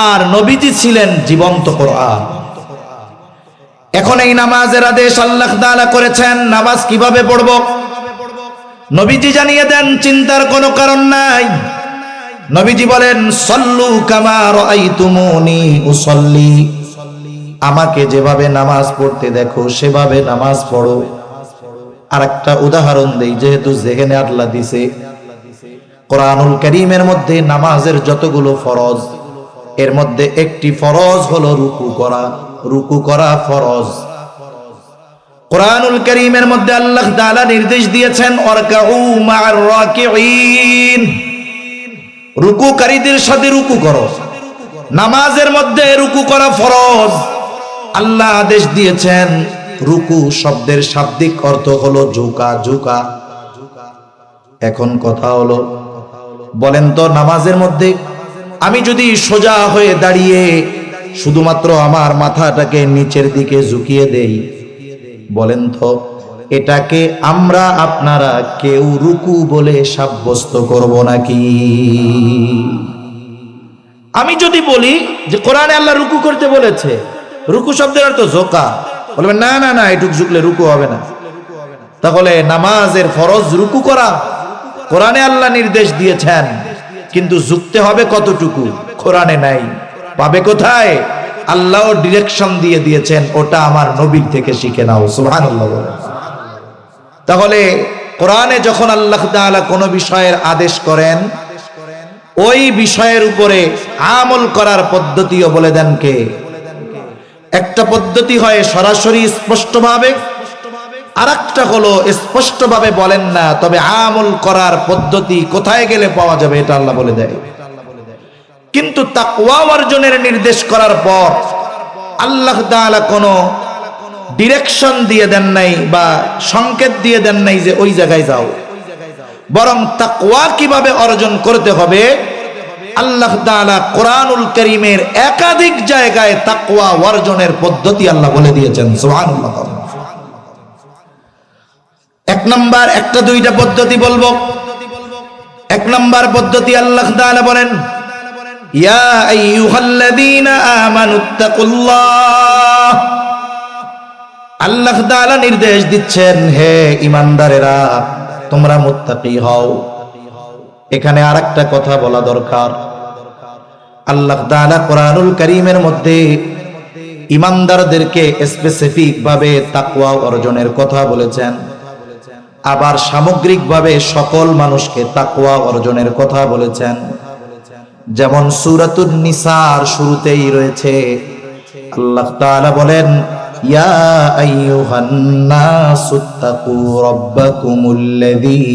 আর নবীজি ছিলেন জীবন্ত কোরআন। এখন এই নামাজের আদেশ আল্লাহ তাআলা করেছেন, নামাজ কিভাবে পড়ব নবীজি জানিয়ে দেন, চিন্তার কোনো কারণ নাই। নবীজি বলেন সল্লু কামা রাআইতুমুনি উসাল্লি, আমাকে যেভাবে নামাজ পড়তে দেখো সেভাবে নামাজ পড়ো। আরেকটা উদাহরণ দেই, যেহেতু যেখানে আল্লাহ দিছে, কোরআনুল কারীমের মধ্যে নামাজের যতগুলো ফরজ, এর মধ্যে একটি ফরজ হলো রুকু করা। রুকু করা ফরজ। কোরআনুল কারীমের মধ্যে আল্লাহ তাআলা নির্দেশ দিয়েছেন ওয়ারকাউ মা'আর রাকিঈন, রুকুকারীদের সাথে রুকু করো। নামাজের মধ্যে রুকু করা ফরজ। আল্লাহ আদেশ দিয়েছেন, রুকু শব্দের শাব্দিক অর্থ হলো ঝুঁকা, ঝুঁকা। এখন কথা হলো, বলেন তো নামাজের মধ্যে আমি যদি সোজা হয়ে দাঁড়িয়ে শুধুমাত্র আমার মাথাটাকে নিচের দিকে ঝুঁকিয়ে দেই, বলেন তো এটাকে আমরা আপনারা কেউ রুকু বলে সাব্যস্ত করব নাকি? আমি যদি বলি যে কোরআনে আল্লাহ রুকু করতে বলেছে, রুকু শব্দের অর্থ ঝোঁকা, বলবেন না না না, এটুকু ঝুঁকলে রুকু হবে না। তাহলে নামাজের ফরজ রুকু করা, কোরআনে আল্লাহ নির্দেশ দিয়েছেন, কিন্তু ঝুঁকতে হবে কতটুকু কোরআনে নাই। পাবে কোথায়? আল্লাহ ডিরেকশন দিয়ে দিয়েছেন, ওটা আমার নবীর থেকে শিখে নাও। সুবহানাল্লাহ বলেন। তাহলে কোরআনে যখন আল্লাহ তাআলা কোনো বিষয়ের আদেশ করেন, ওই বিষয়ের উপরে আমল করার পদ্ধতিও বলে দেন কে? একটা পদ্ধতি হয় সরাসরি স্পষ্টভাবে, আরেকটা হলো স্পষ্টভাবে বলেন না, তবে আমল করার পদ্ধতি কোথায় গেলে পাওয়া যাবে এটা আল্লাহ বলে দেয়। কিন্তু তাকওয়া অর্জনের নির্দেশ করার পর আল্লাহ তাআলা কোনো ডিরেকশন দিয়ে দেন নাই বা সংকেত দিয়ে দেন নাই যে ওই জায়গায় যাও, বরং তাকওয়া কিভাবে অর্জন করতে হবে আল্লাহ তাআলা কোরআনুল কারীমের একাধিক জায়গায় তাকওয়া অর্জনের পদ্ধতি আল্লাহ বলে দিয়েছেন। সুবহানাল্লাহ। এক নাম্বার, একটা দুইটা পদ্ধতি বলবো। এক নাম্বার পদ্ধতি আল্লাহ তাআলা বলেন, ইয়া আইয়ুহাল্লাযীনা আমানুত্তাকুল্লাহ। আল্লাহ তাআলা নির্দেশ দিচ্ছেন, হে ঈমানদারেরা তোমরা মুত্তাকি হও। এখানে আরেকটা কথা বলা দরকার, আল্লাহ তাআলা কোরআনুল কারীমের মধ্যে ঈমানদারদেরকে স্পেসিফিক ভাবে তাকওয়া অর্জনের কথা বলেছেন, আবার সামগ্রিকভাবে সকল মানুষকে তাকওয়া অর্জনের কথা বলেছেন। যেমন সূরাতুন নিসার শুরুতেই রয়েছে আল্লাহ তাআলা বলেন, ইয়া আইয়ুহান নাসুত্তাকু রাব্বাকুমুল্লাযী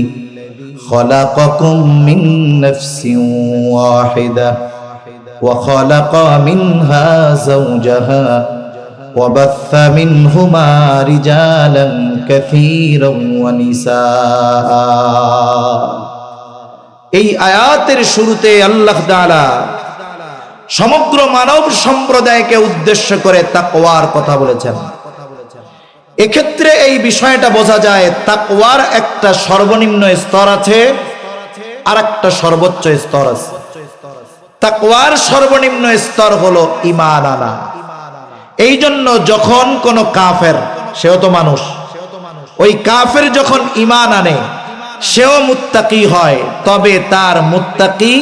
খালাকাকুম মিন নাফসিন ওয়াহিদা ওয়া খালাকা মিনহা যাওজাহা وبث منهما رجالا كثيرا ونساء। এই আয়াতের শুরুতে আল্লাহ তাআলা সমগ্র মানব সম্প্রদায়কে উদ্দেশ্য করে তাকওয়ার কথা বলেছেন। এক্ষেত্রে এই বিষয়টা বোঝা যায় তাকওয়ার একটা সর্বনিম্ন স্তর আছে আর একটা সর্বোচ্চ স্তর আছে। তাকওয়ার সর্বনিম্ন স্তর হলো ঈমান আনা। এই জন্য যখন কোন কাফের, সেও তো মানুষ, ওই কাফের যখন ঈমান আনে সেও মুত্তাকি হয়, তবে তার মুত্তাকি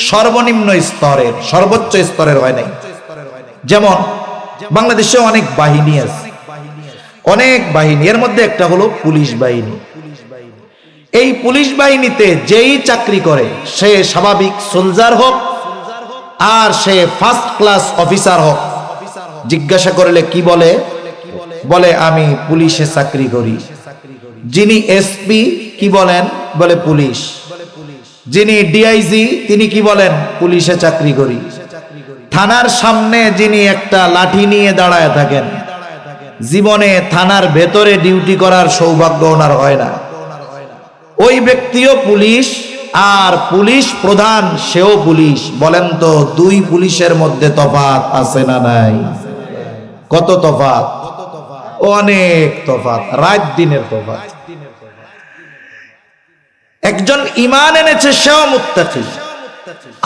সর্বনিম্ন স্তরের, সর্বোচ্চ স্তরের হয় নাই। যেমন বাংলাদেশে অনেক বাহিনী আছে, অনেক বাহিনী, এর মধ্যে একটা হলো পুলিশ বাহিনী। এই পুলিশ বাহিনীতে যেই চাকরি করে সে স্বাভাবিক সোলজার হোক আর সে ফার্স্ট ক্লাস অফিসার হোক, জিজ্ঞাসা করলে কি বলে? বলে আমি পুলিশে চাকরি করি। যিনি এসপি কি বলেন? বলে পুলিশ। যিনি ডিআইজি তিনি কি বলেন? পুলিশে চাকরি করি। থানার সামনে যিনি একটা লাঠি নিয়ে দাঁড়ায় থাকেন, জীবনে থানার ভেতরে ডিউটি করার সৌভাগ্য ওনার হয় না, ওই ব্যক্তিও পুলিশ। আর পুলিশ প্রধান সেও পুলিশ। বলেন তো দুই পুলিশের মধ্যে তফাৎ আছে না নাই? কত তফাৎ? অনেক তফাৎ, রাত দিনের তফাৎ। একজন ঈমান এনেছে সেও মুত্তাকি,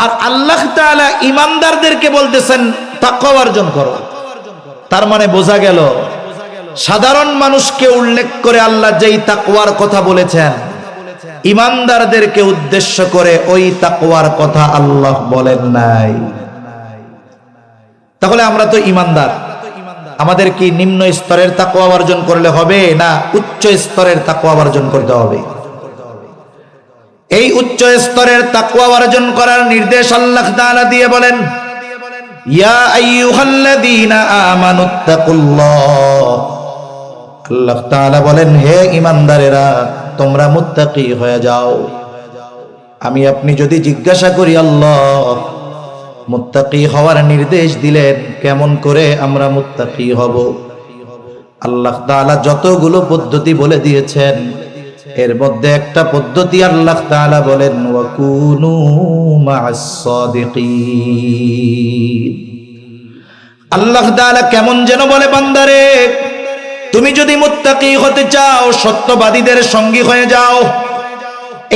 আর আল্লাহ তাআলা ঈমানদারদেরকে বলতেছেন তাকওয়া অর্জন করো। তার মানে বোঝা গেল সাধারণ মানুষকে উল্লেখ করে আল্লাহ যেই তাকওয়ার কথা বলেছেন, ঈমানদারদেরকে উদ্দেশ্য করে ওই তাকওয়ার কথা আল্লাহ বলেন নাই। তাহলে আমরা তো ঈমানদার, আমাদের কি নিম্ন স্তরের তাকওয়া অর্জন করলে হবে না উচ্চ স্তরের তাকওয়া অর্জন করতে হবে? এই উচ্চ স্তরের তাকওয়া অর্জন করার নির্দেশ আল্লাহ তাআলা দিয়ে বলেন, ইয়া আইয়ুহাল্লাযীনা আমানুত্তাকুল্লাহ। আল্লাহ তাআলা বলেন, হে ঈমানদারেরা তোমরা মুত্তাকি হয়ে যাও। আমি আপনি যদি জিজ্ঞাসা করি আল্লাহ মুত্তাকি হওয়ার নির্দেশ দিলেন, কেমন করে আমরা মুত্তাকি হব? আল্লাহ তাআলা যতগুলো পদ্ধতি বলে দিয়েছেন এর মধ্যে একটা পদ্ধতি আল্লাহ তাআলা বলেন, ওয়াকুনু মা'আস সাদিকিন। আল্লাহ তাআলা কেমন যেন বলে, বান্দারে তুমি যদি মুত্তাকি হতে চাও সত্যবাদীদের সঙ্গী হয়ে যাও।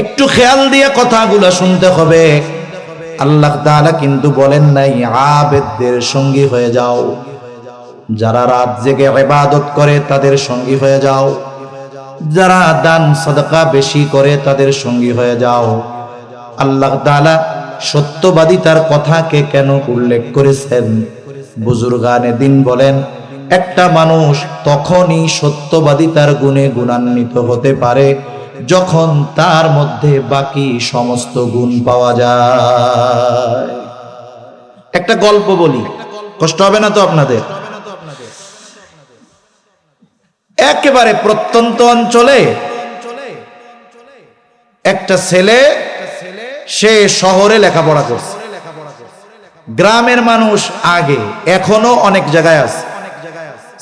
একটু খেয়াল দিয়ে কথাগুলো শুনতে হবে। আল্লাহ তাআলা কিন্তু বলেন নাই আবেদদের সঙ্গী হয়ে যাও, যারা রাত জেগে ইবাদত করে তাদের সঙ্গী হয়ে যাও, যারা দান সাদাকা বেশি করে তাদের সঙ্গী হয়ে যাও। আল্লাহ তাআলা সত্যবাদিতার কথাকে কেন উল্লেখ করেছেন? বুজুর্গানে দিন বলেন, একটা মানুষ তখনই সত্যবাদিতার গুণে গুণান্বিত হতে পারে যখন তার মধ্যে বাকি সমস্ত গুণ পাওয়া যায়। একটা গল্প বলি, কষ্ট হবে না তো আপনাদের? একেবারে প্রত্যন্ত অঞ্চলে একটা ছেলে, সে শহরে লেখাপড়া করছে। গ্রামের মানুষ আগে, এখনো অনেক জায়গায় আছে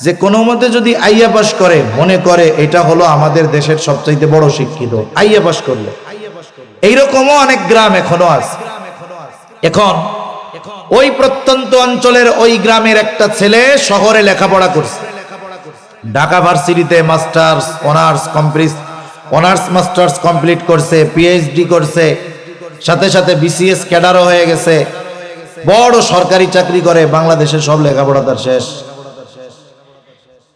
যে কোনো মতে যদি আইয়া পাস করে মনে করে এটা হলো আমাদের দেশের সবচাইতে বড় শিক্ষিত, আইয়া পাস করলে। এইরকমও অনেক গ্রাম এখনো আছে। এখন ওই প্রত্যন্ত অঞ্চলের ওই গ্রামের একটা ছেলে শহরে লেখাপড়া করছে, ঢাকা ভার্সিটিতে মাস্টার্স অনার্স মাস্টার্স কমপ্লিট করছে, পিএইচডি করছে, সাথে সাথে বিসিএস ক্যাডারও হয়ে গেছে, বড় সরকারি চাকরি করে, বাংলাদেশের সব লেখাপড়া তার শেষ।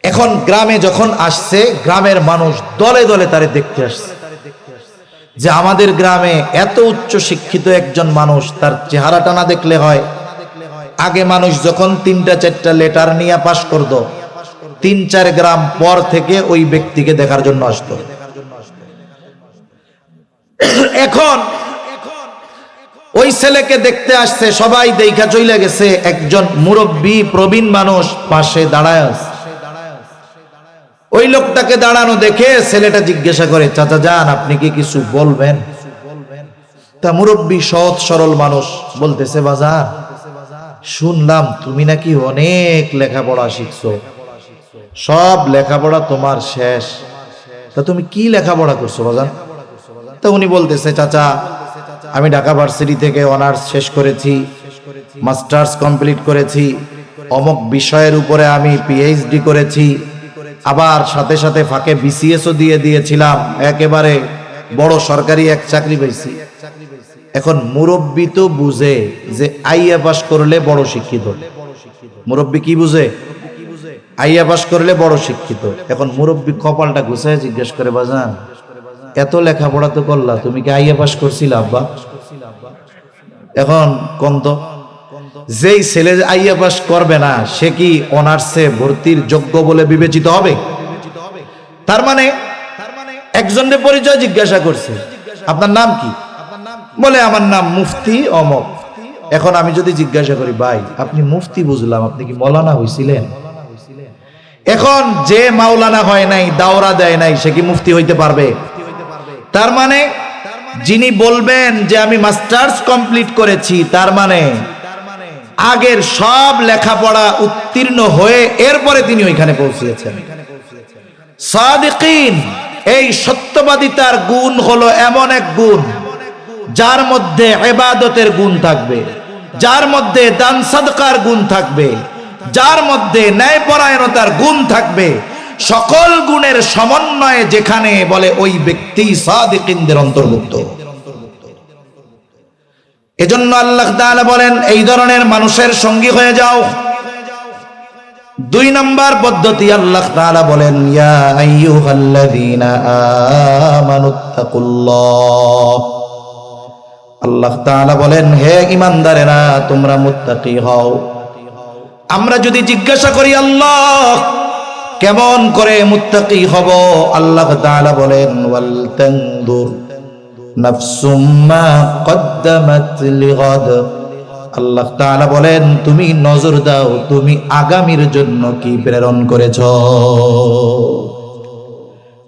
এখন গ্রামে যখন আসছে, গ্রামের মানুষ দলে দলে তারে দেখতে আসছে যে আমাদের গ্রামে এত উচ্চ শিক্ষিত একজন মানুষ, তার চেহারাটা না দেখলে হয়। আগে মানুষ যখন 3-4টা লেটার নিয়ে পাস করত, 3-4 গ্রাম পর থেকে ওই ব্যক্তিকে দেখার জন্য আসতো। এখন ওই ছেলেকে দেখতে আসছে, সবাই দেখা চলে গেছে, একজন মুরব্বী প্রবীণ মানুষ পাশে দাঁড়ায় আছে। ওই লোকটাকে দাঁড়ানো দেখে ছেলেটা জিজ্ঞাসা করে, চাচা যান, আপনি কি কিছু বলবেন? তা মুরব্বী সৎ সরল মানুষ বলতেছে, বাজার শুনলাম তুমি নাকি অনেক লেখাপড়া শিখছো, সব লেখাপড়া তোমার শেষ, তা তুমি কি লেখাপড়া করছো বাজার? তা উনি বলতেছে, চাচা আমি ঢাকা ভার্সিটি থেকে অনার্স শেষ করেছি, মাস্টার্স কমপ্লিট করেছি, অমুক বিষয়ের উপরে আমি পিএইচডি করেছি, আবার সাথে সাথে ফাঁকে বিসিএসও দিয়ে দিয়েছিলাম, একেবারে বড় সরকারি এক চাকরি পেয়েছি। এখন মুরব্বী তো বুঝে যে আইয়া পাস করলে বড় শিক্ষিত। মুরব্বী কি বুঝে? আইয়া পাস করলে বড় শিক্ষিত। এখন মুরব্বী কপালটা ঘুষায় জিজ্ঞেস করে, বাজান এত লেখাপড়া তো করলা, তুমি কি আইয়া পাস করছিলা আব্বা? এখন কন্ত যেই ছেলে আইয়া পাস করবে না, সে কি অনার্সে ভর্তির যোগ্য বলে বিবেচিত হবে? তার মানে একজনের পরিচয় জিজ্ঞাসা করছে, আপনার নাম কি? বলে আমার নাম মুফতি অমক। এখন আমি যদি জিজ্ঞাসা করি, ভাই আপনি মুফতি বুঝলাম, আপনি কি মৌলানা হইছিলেন? এখন যে মাওলানা হয় নাই, দাওরা দেয় নাই, সে কি মুফতি হইতে পারবে? তার মানে যিনি বলবেন যে আমি মাস্টার্স কমপ্লিট করেছি, তার মানে আগের সব লেখাপড়া উত্তীর্ণ হয়ে এরপরে তিনি ওইখানে পৌঁছেছেন। সাদিকিন, এই সত্যবাদিতার গুণ হলো এমন এক গুণ যার মধ্যে ইবাদতের গুণ থাকবে, যার মধ্যে দান সাদকার গুণ থাকবে, যার মধ্যে ন্যায়পরায়ণতার গুণ থাকবে। সকল গুণের সমন্বয়ে যেখানে বলে ওই ব্যক্তি সাদিকিনদের অন্তর্ভুক্ত। এজন্য আল্লাহ তাআলা বলেন, এই ধরনের মানুষের সঙ্গী হয়ে যাও। 2 নম্বর পদ্ধতি আল্লাহ তাআলা বলেন, ইয়া আইয়ুহাল্লাযীনা আমানুত্তাকুল্লাহ। আল্লাহ তাআলা বলেন, হে ঈমানদারেরা তোমরা মুত্তাকি হও। আমরা যদি জিজ্ঞাসা করি আল্লাহ কেমন করে মুত্তাকি হব, আল্লাহ তাআলা বলেন, ওয়াল তানদুর নাফসুম মা কদ্দামাত লিগাদ। আল্লাহ তাআলা বলেন, তুমি নজর দাও তুমি আগামীর জন্য কি প্রেরণ করেছো।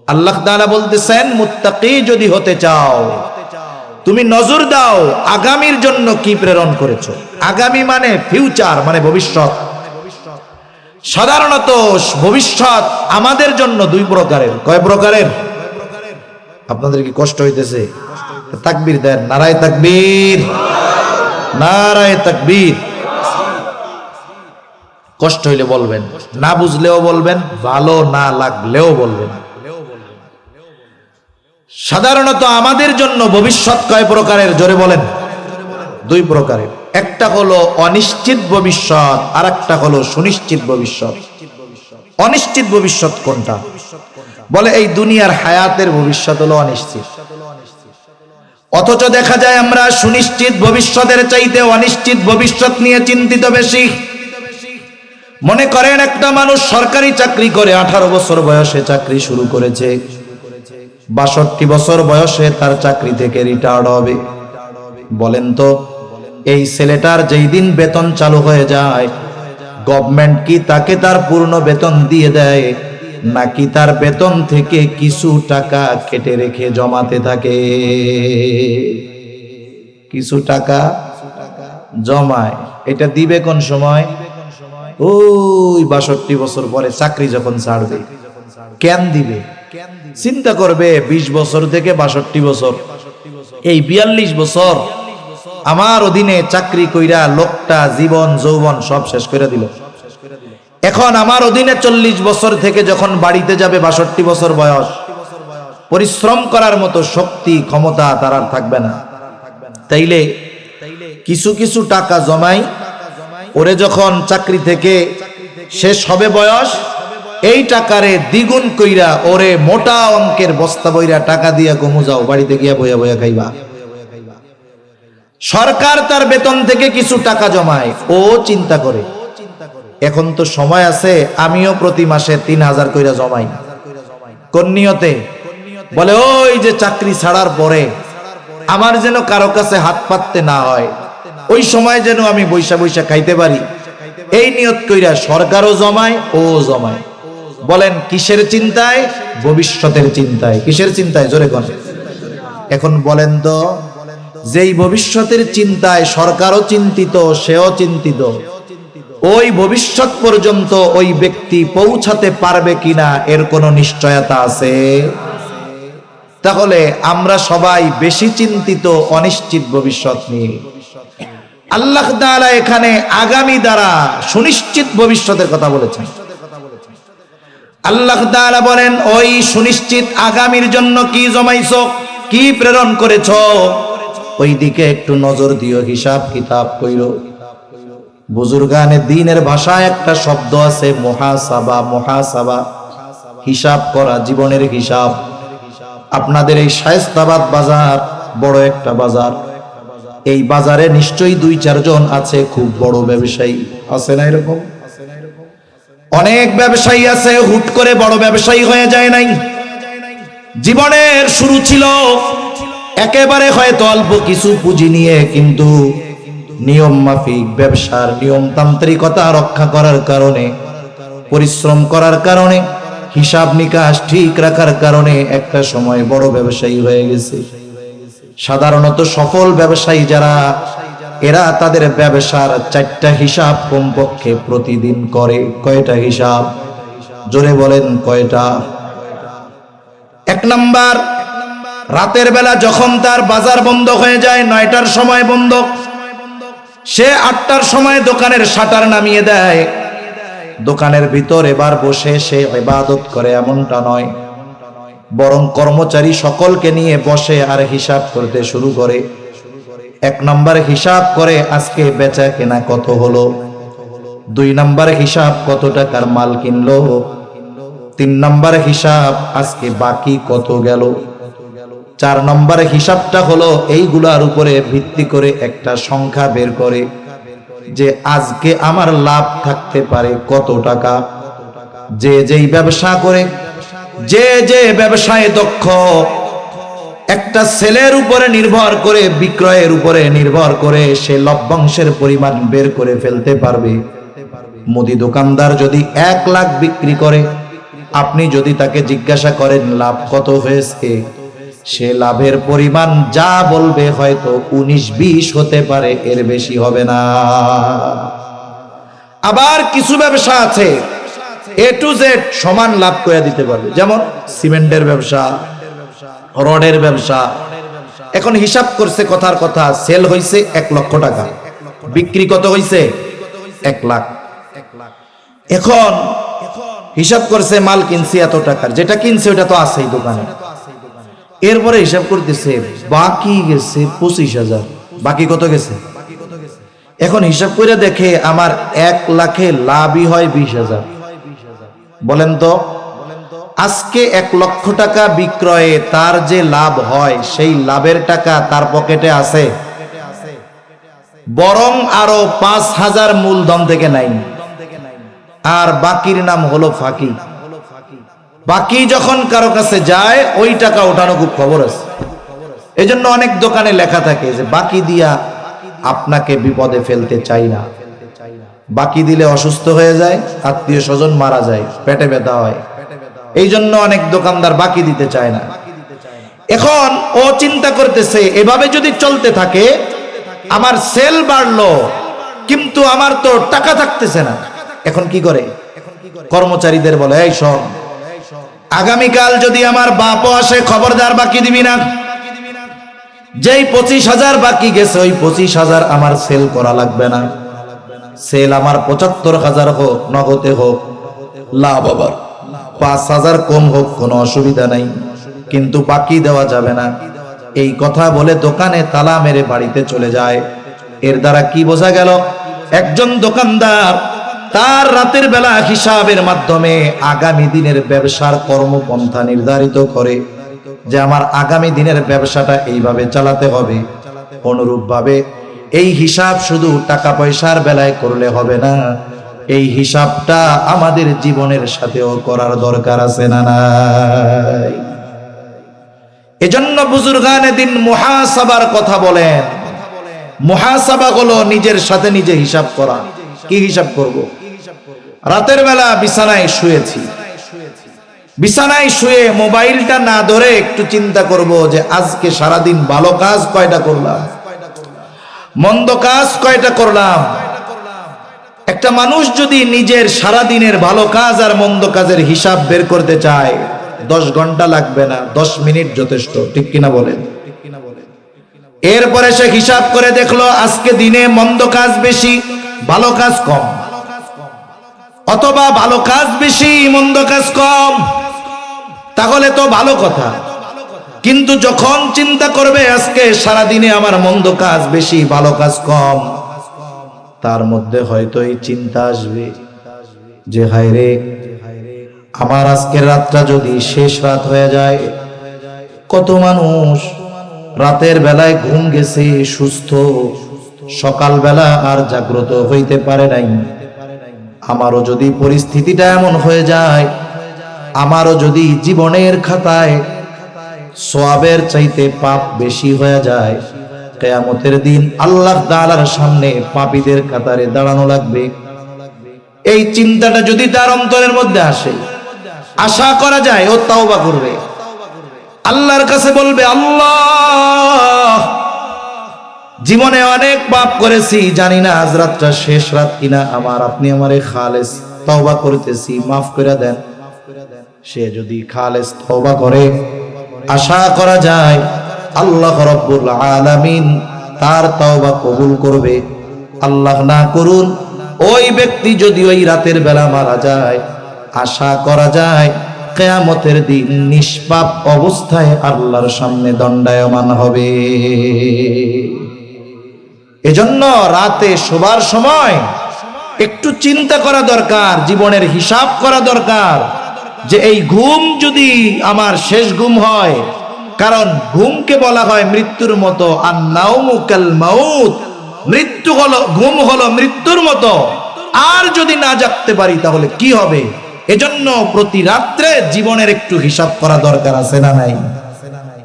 আল্লাহ তাআলা বলতেছেন, মুত্তাকি যদি হতে চাও তুমি নজর দাও আগামীর জন্য কি প্রেরণ করেছো। আগামী মানে ফিউচার, মানে ভবিষ্যৎ। সাধারণত ভবিষ্যৎ আমাদের জন্য 2 প্রকারের। কয় প্রকারের? আপনাদের কি কষ্ট হইতেছে? তাকবীর দেন, নারায়ে তাকবীর, নারায়ে তাকবীর। কষ্ট হইলে বলবেন, না বুঝলেও বলবেন, ভালো না লাগলেও বলবেন। সাধারণত আমাদের জন্য ভবিষ্যৎ কয় প্রকারের? জোরে বলেন। 2 প্রকারের। একটা হলো অনিশ্চিত ভবিষ্যৎ, আর একটা হলো সুনিশ্চিত ভবিষ্যৎ। অনিশ্চিত ভবিষ্যৎ কোনটা? বলে এই দুনিয়ার হায়াতের ভবিষ্যৎ হলো অনিশ্চিত। অথচ দেখা যায় আমরা সুনিশ্চিত ভবিষ্যতের চাইতে অনিশ্চিত ভবিষ্যৎ নিয়ে চিন্তিত বেশি। মনে করেন একটা মানুষ সরকারি চাকরি করে, 18 বছর বয়সে চাকরি শুরু করেছে, 62 বছর বয়সে তার চাকরি থেকে রিটায়ার্ড হবে। বলেন তো এই ছেলেটার যেই দিন বেতন চালু হয়ে যায়, গভর্নমেন্ট কি তাকে তার পূর্ণ বেতন দিয়ে দেয়? নাকি তার বেতন থেকে কিছু টাকা কেটে রেখে জমাতে থাকে? কিছু টাকা জমায়। এটা দিবে কোন সময়? ওই 62 বছর পরে চাকরি যখন ছাড়বে। কেন দিবে? চিন্তা করবে 20 বছর থেকে 62 বছর, এই 42 বছর আমার অধীনে চাকরি কইরা লোকটা জীবন যৌবন সব শেষ করে দিল। এখন আমার অধীনে 40 বছর থেকে যখন বাড়িতে যাবে 62 বছর বয়স, পরিশ্রম করার মতো শক্তি ক্ষমতা তার আর থাকবে না। তাইলে কিছু কিছু টাকা জমাই, ওরে যখন চাকরি থেকে শেষ হবে বয়স, এই টাকারে দ্বিগুণ কইরা ওরে মোটা অঙ্কের বস্তা বইরা টাকা দিয়া কমু যাও, বাড়িতে গিয়া বইয়া বইয়া খাইবা। সরকার তার বেতন থেকে কিছু টাকা জমায়, ও চিন্তা করে এখন তো সময় আছে, আমিও প্রতি মাসে 3000 কইরা জমাই। কোন নিয়তে? বলে ওই যে চাকরি ছাড়ার পরে আমার যেন কারো কাছে হাত পাততে না হয়, ওই সময় যেন আমি বৈশা বৈশা খাইতে পারি, এই নিয়ত কইরা সরকারও জমায়, ও জমায়। বলেন কিসের চিন্তায়? ভবিষ্যতের চিন্তায়। কিসের চিন্তায়? জোরে কোন। এখন বলেন তো, যেই ভবিষ্যতের চিন্তায় সরকারও চিন্তিত, সেও চিন্তিত, ওই ভবিষ্যৎ পর্যন্ত ওই ব্যক্তি পৌঁছাতে পারবে কিনা এর কোনো নিশ্চয়তা আছে? তাহলে আমরা সবাই বেশি চিন্তিত অনিশ্চিত ভবিষ্যৎ নিয়ে। আল্লাহ তাআলা এখানে আগামী দ্বারা সুনিশ্চিত ভবিষ্যতের কথা বলেছেন। আল্লাহ তাআলা বলেন, ওই সুনিশ্চিত আগামীর জন্য কি জমাইছো, কি প্রেরণ করেছো, ওই দিকে একটু নজর দিও, হিসাব কিতাব কইরো। বুজুর্গানে দ্বীনের ভাষায় একটা শব্দ আছে মুহাসাবা। মুহাসাবা হিসাব করা, জীবনের হিসাব। আপনাদের এই শায়েস্তাবাদ বাজার বড় একটা বাজার, এই বাজারে নিশ্চয়ই 2-4 জন আছে খুব বড় ব্যবসায়ী, আছে না এরকম? অনেক ব্যবসায়ী আছে, হুট করে বড় ব্যবসায়ী হয়ে যায় নাই। জীবনের শুরু ছিল একেবারে হয়তো অল্প কিছু পুঁজি নিয়ে, কিন্তু নিয়ম মাফিক ব্যবসার নিয়মতান্ত্রিকতা রক্ষা করার কারণে, পরিশ্রম করার কারণে, হিসাব নিকাশ ঠিক রাখার কারণে একটা সময় বড় ব্যবসায়ী হয়ে গেছে। সাধারণত সফল ব্যবসায়ী যারা, এরা তাদের ব্যবসার 4টা হিসাব কমপক্ষে প্রতিদিন করে। কয়টা হিসাব? জোরে বলেন কয়টা? 1 নাম্বার, রাতের বেলা যখন তার বাজার বন্ধ হয়ে যায়, 9টার সময় বন্ধ, সে 8টার সময় দোকানের শাটার নামিয়ে দেয়। দোকানের ভিতর এবার বসে সে ইবাদত করে এমনটা নয়, বরং কর্মচারী সকলকে নিয়ে বসে আর হিসাব করতে শুরু করে। 1 নাম্বার হিসাব করে আজকে বেচা কেনা কত হলো, 2 নাম্বার হিসাব কত টাকার মাল কিনলো, 3 নাম্বার হিসাব আজকে বাকি কত গেল, 4 নাম্বার হিসাবটা হলো এইগুলার উপরে ভিত্তি করে একটা সংখ্যা বের করে যে আজকে আমার লাভ থাকতে পারে কত টাকা। যে যেই ব্যবসা করে, যে যে ব্যবসায় দক্ষ, একটা সেলের উপরে নির্ভর করে, বিক্রয়ের উপরে নির্ভর করে সে লভ্যাংশের পরিমাণ বের করে ফেলতে পারবে। মুদি দোকানদার যদি 1 লাখ বিক্রি করে, আপনি যদি তাকে জিজ্ঞাসা করেন লাভ কত হয়েছে, সে লাভের পরিমাণ যা বলবে হয়তো 19-20 হতে পারে, এর বেশি হবে না। আবার কিছু ব্যবসা আছে A to Z সমান লাভ করে দিতে পারবে, যেমন সিমেন্টের ব্যবসা, রডের ব্যবসা। এখন হিসাব করছে, কথার কথা, সেল হইছে 1 লক্ষ টাকা, বিক্রি কত হইছে? 1 লাখ। এখন হিসাব করছে মাল কিনছি এত টাকার, যেটা কিনছে ওটা তো আছেই দোকানে। এরপরে হিসাব করতেছে বাকি গেছে 25,000, বাকি কত গেছে? এখন হিসাব করে দেখে আমার 1 লাখে লাভই হয় 20,000। বলেন তো, আজকে 1 লক্ষ টাকা বিক্রয়ে তার যে লাভ হয়, সেই লাভের টাকা তার পকেটে আছে, বরং আরো 5,000 মূলধন থেকে নাই, আর বাকির নাম হলো ফাঁকি। বাকি যখন কারো কাছে যায়, ওই টাকা ওঠানো খুব খবর আছে। এজন্য অনেক দোকানে লেখা থাকে যে বাকি দিয়া আপনাকে বিপদে ফেলতে চাই না। বাকি দিলে অসুস্থ হয়ে যায়, আত্মীয় স্বজন মারা যায়, পেটে ব্যথা হয়, এই জন্য অনেক দোকানদার বাকি দিতে চায় না। এখন ও চিন্তা করতেছে এভাবে যদি চলতে থাকে আমার সেল বাড়লো কিন্তু আমার তো টাকা থাকতেছে না। এখন কি করে? কর্মচারীদের বলে, এই শোন, আগামীকাল যদি আমার বাপও আসে খবরদার বাকি দিবি না। যেই 25,000 বাকি গেছে ওই 25,000 আমার সেল করা লাগবে না। সেল আমার 75,000 হোক, নগদে হোক, লাভ আবার 5,000 কম হোক, কোনো অসুবিধা নাই, কিন্তু বাকি দেওয়া যাবে না। এই কথা বলে দোকানে তালা মেরে বাড়িতে চলে যায়। এর দ্বারা কি বোঝা গেল? একজন দোকানদার তার রাতের বেলা হিসাবের মাধ্যমে আগামী দিনের ব্যবসার কর্মপন্থা নির্ধারিত করে যে আমার আগামী দিনের ব্যবসাটা এইভাবে চালাতে হবে। অনুরূপভাবে এই হিসাব শুধু টাকা পয়সার বেলায় করলে হবে না, এই হিসাবটা আমাদের জীবনের সাথেও করার দরকার আছে না নাই? এজন্য বুজুর্গানে দিন মুহাসাবার কথা বলেন। মুহাসাবা হলো নিজের সাথে নিজে হিসাব করা। কি হিসাব করব? রাতের বেলা বিছানায় শুয়েছি, বিছানায় শুয়ে মোবাইলটা না ধরে একটু চিন্তা করব যে আজকে সারাদিন ভালো কাজ কয়টা করলাম, মন্দ কাজ কয়টা করলাম। একটা মানুষ যদি নিজের সারাদিনের ভালো কাজ আর মন্দ কাজের হিসাব বের করতে চায় 10 ঘন্টা লাগবে না, 10 মিনিট যথেষ্ট। ঠিক কিনা বলেন? এরপরে সে হিসাব করে দেখলো আজকে দিনে মন্দ কাজ বেশি, ভালো কাজ কম, অথবা ভালো কাজ বেশি, মন্দ কাজ কম, তাহলে তো ভালো কথা। কিন্তু যখন চিন্তা করবে আজকে সারাদিনে আমার মন্দ কাজ বেশি, ভালো কাজ কম, তার মধ্যে হয়তো এই চিন্তা আসবে যে হায় রে, আমার আজকের রাতটা যদি শেষ রাত হয়ে যায়। কত মানুষ রাতের বেলায় ঘুম গেছে সুস্থ, সকাল বেলা আর জাগ্রত হইতে পারে নাই। আমারও যদি পরিস্থিতিটা এমন হয়ে যায়, আমারও যদি জীবনের খাতায় সওয়াবের চাইতে পাপ বেশি হয়ে যায়, কিয়ামতের দিন আল্লাহ তাআলার সামনে পাপীদের কাতারে দাঁড়ানো লাগবে। এই চিন্তাটা যদি তার অন্তরের মধ্যে আসে, আশা করা যায় ও তাওবা করবে, আল্লাহর কাছে বলবে, আল্লাহ জীবনে অনেক পাপ করেছি, জানি না আজ রাতটা শেষ রাত কিনা, আপনি আমারে খালেস তওবা করতেছি, মাফ করে দেন। সে যদি খালেস তওবা করে, আশা করা যায় আল্লাহ রাব্বুল আলামিন তার তওবা কবুল করবে। আল্লাহ না করুন ওই ব্যক্তি যদি ওই রাতের বেলা মারা যায়, আশা করা যায় কিয়ামতের দিন নিষ্পাপ অবস্থায় আল্লাহর সামনে দণ্ডায়মান হবে। এজন্য রাতে শোবার সময় একটু চিন্তা করা দরকার, জীবনের হিসাব করা দরকার যে এই ঘুম যদি আমার শেষ ঘুম হয়, কারণ ঘুমকে বলা হয় মৃত্যুর মতো, আন-নাওমু কাল মাউত, মৃত্যু হলো, ঘুম হলো মৃত্যুর মতো। আর যদি না জাগতে পারি তাহলে কি হবে? এজন্য প্রতি রাত্রে জীবনের একটু হিসাব করা দরকার আছে না নাই?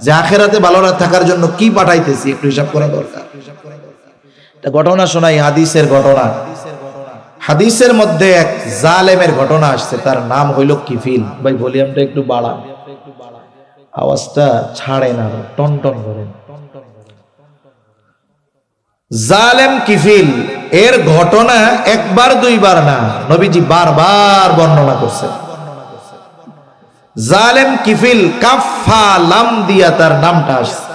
যে আখিরাতে ভালো থাকার জন্য কি পাঠাইতেছি একটু হিসাব করা দরকার। একটা ঘটনা শোনাই, হাদিসের ঘটনা। হাদিসের মধ্যে এক জালেমের ঘটনা আসছে, তার নাম হইল কিফিল। ভাই ভলিউমটা একটু বাড়ান, আওয়াজটা ছাড়ে না, টন টন করেন। জালেম কিফিল এর ঘটনা একবার দুইবার না, নবীজি বারবার বর্ণনা করছেন। জালেম কিফিল, কাফা লাম দিয়া তার নামটা আসছে।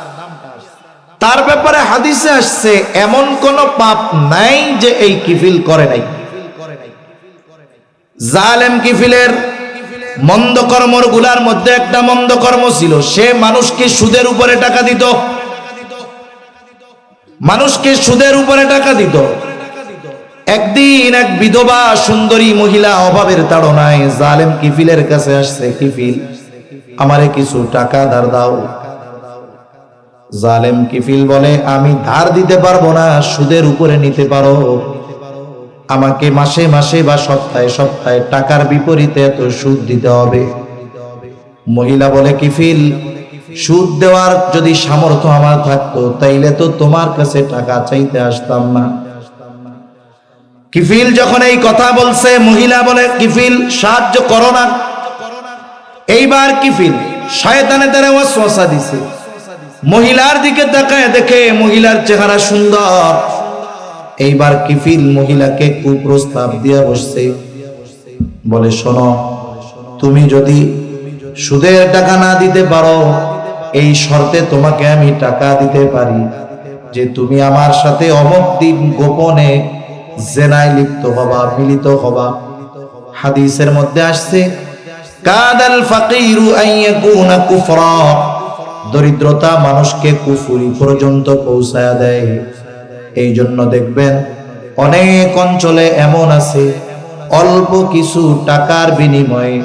তার ব্যাপারে হাদিসে আসছে এমন কোন পাপ নাই যে এই কিফিল করে নাই। জালেম কিফিলের মন্দ কর্মর গুলার মধ্যে একটা মন্দ কর্ম ছিল, সে মানুষকে সুদের উপরে টাকা দিত, মানুষকে সুদের উপরে টাকা দিত। একদিন এক বিধবা সুন্দরী মহিলা অভাবের তাড়নায় জালেম কিফিলের কাছে আসছে, কিফিল আমারে কিছু টাকা ধার দাও। জালেম কিফিল বলে, আমি ধার দিতে পারবো না, সুদের উপরে নিতে পারো, আমাকে মাসে মাসে বা সপ্তাহে সপ্তাহে টাকার বিপরীতে এত সুদ দিতে হবে। মহিলা বলে, কিফিল সুদ দেওয়ার যদি সামর্থ্য আমার থাকতো তাইলে তো তোমার কাছে টাকা চাইতে আসতাম না। কিফিল যখন এই কথা বলছে, মহিলা বলে, কিফিল সাহায্য করো না, এইবার কিফিল শয়তানে তারা ওয়াসওয়াসা দিছে, মহিলার দিকে তাকায় দেখে মহিলার চেহারা সুন্দর। এইবার কিফিল মহিলাকে কুপ্রস্তাব দিয়া বসছে, বলে শোনো, তুমি যদি সুদের টাকা না দিতে পারো, এই শর্তে তোমাকে আমি টাকা দিতে পারি যে তুমি আমার সাথে অমুক দিন গোপনে জেনায় লিপ্ত হবা, মিলিত হবা। হাদিসের মধ্যে আসছে কাদাল ফাকিরু আন ইয়াকুনা কুফরা, দরিদ্রতা মানুষকে কুফরি পর্যন্ত পৌঁছায়া দেয়। এই জন্য দেখবেন অনেক অঞ্চলে এমন আছে অল্প কিছু টাকার বিনিময়ে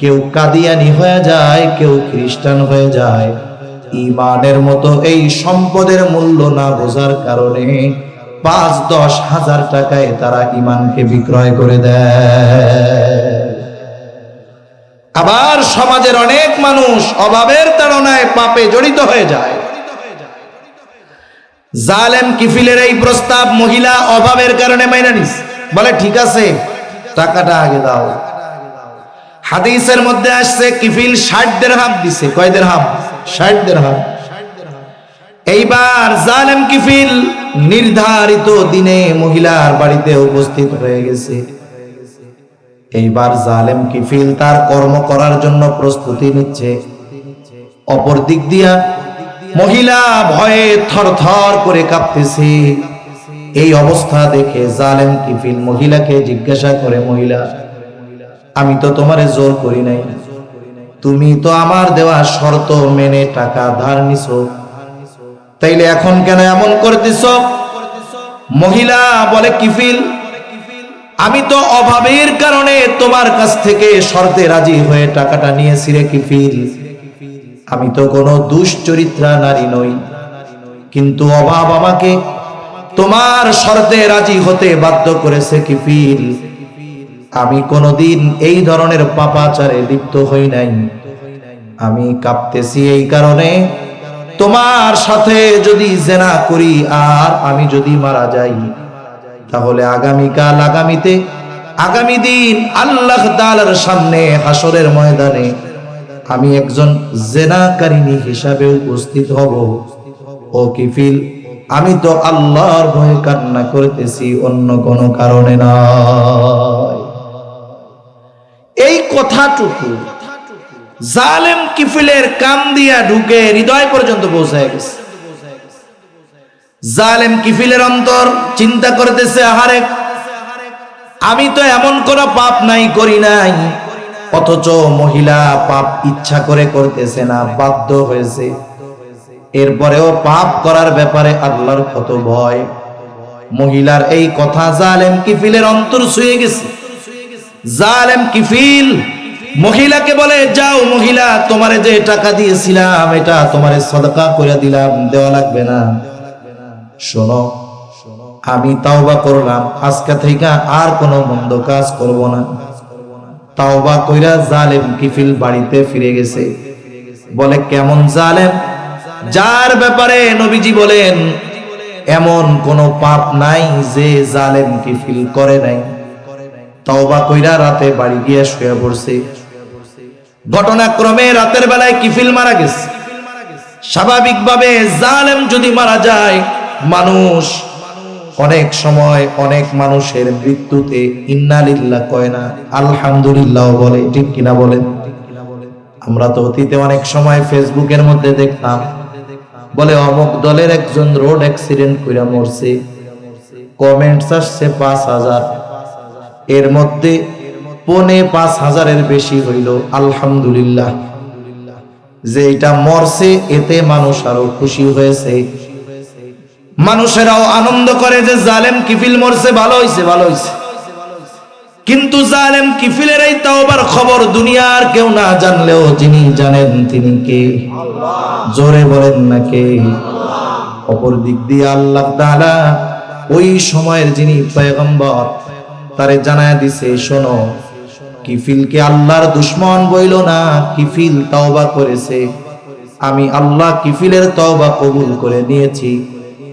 কেউ কাদিয়ানি হয়ে যায়, কেউ খ্রিস্টান হয়ে যায়। ঈমানের মতো এই সম্পদের মূল্য না বোঝার কারণে ৫-১০ হাজার টাকায় তারা ঈমানকে বিক্রয় করে দেয়। আবার সমাজের অনেক মানুষ অভাবের তাড়নায় পাপে জড়িত হয়ে যায়। জালেম কিফিলের এই প্রস্তাব মহিলা অভাবের কারণে মাইনা নিস, বলে ঠিক আছে টাকাটা আগে দাও। হাদিসের মধ্যে আসছে কিফিল ৬০ দিরহাম দিছে। কয় দিরহাম? ৬০ দিরহাম। এইবার জালেম কিফিল নির্ধারিত দিনে মহিলার বাড়িতে উপস্থিত হয়ে গেছে। এইবার জালেম কিফিল তার কর্ম করার জন্য প্রস্তুতি নিচ্ছে। অপর দিক দিয়া মহিলা ভয়ে থরথর করে কাঁপতেছে। এই অবস্থা দেখে জালেম কিফিল মহিলাকে জিজ্ঞাসা করে, মহিলা, আমি তো তোমারে জোর করি নাই, তুমি তো আমার দেওয়া শর্ত মেনে টাকা ধার নিছো, তাইলে এখন কেন এমন করতেছ? মহিলা বলে, কিফিল, আমি তো অভাবের কারণে তোমার কাছ থেকে শর্তে রাজি হয়ে টাকাটা নিয়েছি রে কিফিল। আমি তো কোনো দুশ্চরিত্রা নারী নই, কিন্তু অভাব আমাকে তোমার শর্তে রাজি হতে বাধ্য করেছে কিফিল। আমি কোনোদিন এই ধরনের পাপাচারে লিপ্ত হই নাই। আমি কাঁপতেছি এই কারণে, তোমার সাথে যদি জেনা করি আর আমি যদি মারা যাই, তাহলে আগামীকাল আগামী দিন আল্লাহ তাআলার সামনে হাসরের ময়দানে আমি একজন জেনাকারিনী হিসাবে উপস্থিত হব। ও কিফিল, আমি তো আল্লাহর ভয়ে কান্না করতেছি, অন্য কোনো কারণে নয়। এই কথাটুকু জালেম কিফিলের কান দিয়া ঢুকে হৃদয় পর্যন্ত পৌঁছায় গেছে। জালেম কিফিলের অন্তর চিন্তা করতেছে, আহারে, আমি তো এমন কোন পাপ নাই, করি নাই, অথচ মহিলা পাপ ইচ্ছা করে করতেছে না, বাধ্য হয়েছে। এরপরেও পাপ করার ব্যাপারে আল্লাহর কত ভয়। মহিলার এই কথা জালেম কিফিলের অন্তর ছুঁয়ে গেছে। জালেম কিফিল মহিলাকে বলে, যাও মহিলা, তোমারে যে টাকা দিয়েছিলাম এটা তোমারে সদকা করে দিলাম, দেওয়া লাগবে না। শোনো, আমি তাওবা করলাম, আজকে থেকে আর কোনো মন্দ কাজ করব না। তাওবা কইরা জালেম কিফিল বাড়িতে ফিরে গেছে। বলে, কেমন জালেম? যার ব্যাপারে নবীজি বলেন এমন কোন পাপ নাই যে জালেম কিফিল করে নাই। তাওবা কইরা রাতে বাড়ি গিয়ে শুয়ে পড়ছে। ঘটনাক্রমে রাতের বেলায় কিফিল মারা গেছে। স্বাভাবিকভাবে জালেম যদি মারা যায়, মানুষ অনেক সময় অনেক মানুষের মৃত্যুতে ইন্না লিল্লাহ কয় না, আলহামদুলিল্লাহ বলে, ঠিক কিনা বলেন? আমরা তো অতীতে অনেক সময় ফেসবুকের মধ্যে দেখতাম, বলে অমুক দলের একজন রোড অ্যাক্সিডেন্ট কইরা মরছে, কমেন্টস আসছে ৫,০০০, এর মধ্যে ৫,৫০০-এর বেশি হইল আলহামদুলিল্লাহ, যে এটা মরছে এতে মানুষ আরো খুশি হয়েছে। মানুষেরাও আনন্দ করে যে জালেম কিফিল মরছে, ভালো হইছে, ভালো হইছে। কিন্তু জালেম কিফিলের এই তাওবার খবর দুনিয়ার কেউ না জানলেও যিনি জানেন তিনি কে? জোরে বলেন না কে? অপর দিক দিয়ে আল্লাহ তাআলা ওই সময়ের যিনি পয়গম্বর তারে জানায়া দিছে, শোনো, কিফিলকে আল্লাহর দুশমন বইল না, কিফিল তাওবা করেছে, আমি আল্লাহ কিফিলের তওবা কবুল করে নিয়েছি।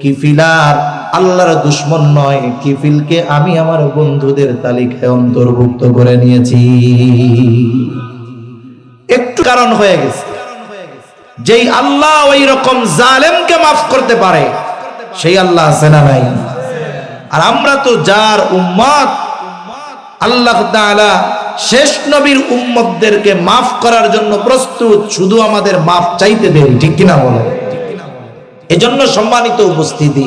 কিফিল আর আল্লাহর দুশমন নয়, কিফিলকে আমি আমার বন্ধুদের তালিকায় অন্তর্ভুক্ত করে নিয়েছি। একটু কারণ হয়ে গেছে। যেই আল্লাহ ওই রকম জালেমকে মাফ করতে পারে সেই আল্লাহ আছে না নাই? আর আমরা তো যার উম্মত, আল্লাহ তাআলা শেষ নবীর উম্মতদেরকে মাফ করার জন্য প্রস্তুত, শুধু আমাদের মাফ চাইতে দেরি, ঠিক কিনা বলে? এজন্য সম্মানিত উপস্থিতি,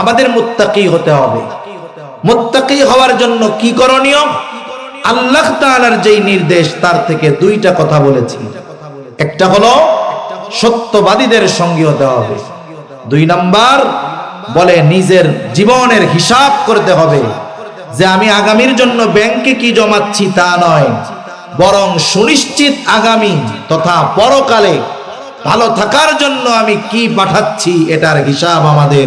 আমাদের মুত্তাকি হতে হবে। মুত্তাকি হওয়ার জন্য কি করণীয়? আল্লাহ তাআলার যেই নির্দেশ তার থেকে দুইটা কথা বলেছি। একটা হলো সত্যবাদীদের সঙ্গী হতে হবে। 2 নাম্বার বলে নিজের জীবনের হিসাব করতে হবে, যে আমি আগামীর জন্য ব্যাংকে কি জমাচ্ছি তা নয়, বরং সুনিশ্চিত আগামী তথা পরকালে ভালো থাকার জন্য আমি কি পাঠাচ্ছি এটার হিসাব আমাদের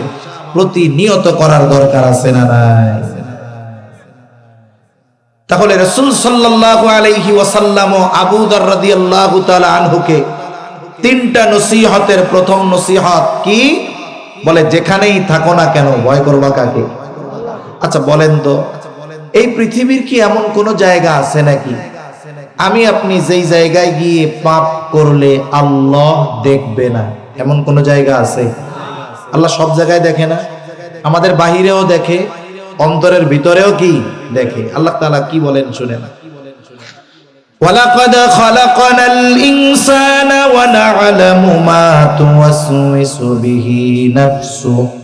প্রতিনিয়ত করার দরকার আছে না নাই? তাহলে রাসূল সাল্লাল্লাহু আলাইহি ওয়াসাল্লাম ও আবু যর রাদিয়াল্লাহু তাআলা আনহুকে 3টা নসিহতের প্রথম নসিহত কি বলে? যেখানেই থাকো না কেন ভয় করবা কাকে? আচ্ছা বলেন তো, এই পৃথিবীর কি এমন কোন জায়গা আছে নাকি আমি আপনি যেই জায়গায় গিয়ে পাপ করলে আল্লাহ দেখবে না? এমন কোন জায়গা আছে? আল্লাহ সব জায়গায় দেখে না? আমাদের বাহিরেও দেখে, অন্তরের ভিতরেও কি দেখে। আল্লাহ তাআলা কি বলেন শুনেন, ওয়ালাকাদ খালাকানাল ইনসানা ওয়া না'লামু মা তুওয়াসওয়িসু বিহি নাফসুহু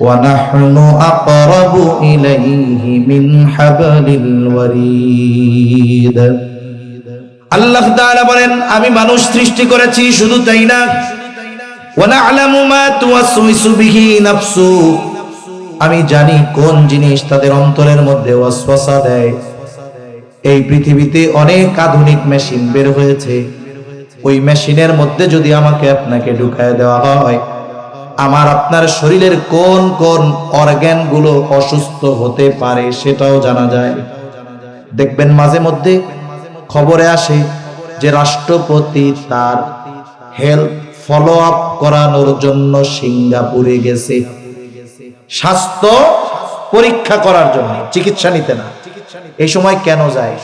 ওয়া নাহনু আকরাবু ইলাইহি মিন হাবলিল ওয়ারিদ। আল্লাহ তাআলা বলেন আমি মানুষ সৃষ্টি করেছি, শুধু তাই না, ওয়া না'লামু মা তুওয়াসওয়িসু বিহি নাফসুহু, আমি জানি কোন জিনিস তাদের অন্তরের মধ্যে ওয়াসওয়াসা দেয়। এই পৃথিবীতে অনেক আধুনিক মেশিন বের হয়েছে, ওই মেশিনের মধ্যে যদি আমাকে আপনাকে ঢুকায় দেওয়া হয়, আমার আপনার শরীরের কোন কোন অর্গান গুলো অসুস্থ হতে পারে সেটাও জানা যায়। দেখবেন মাঝে মধ্যে খবরে আসে যে রাষ্ট্রপতি তার হেলথ ফলো আপ করানোর জন্য সিঙ্গাপুরে গেছে, স্বাস্থ্য পরীক্ষা করার জন্য, চিকিৎসা নিতে না। এই সময় কেন যায়?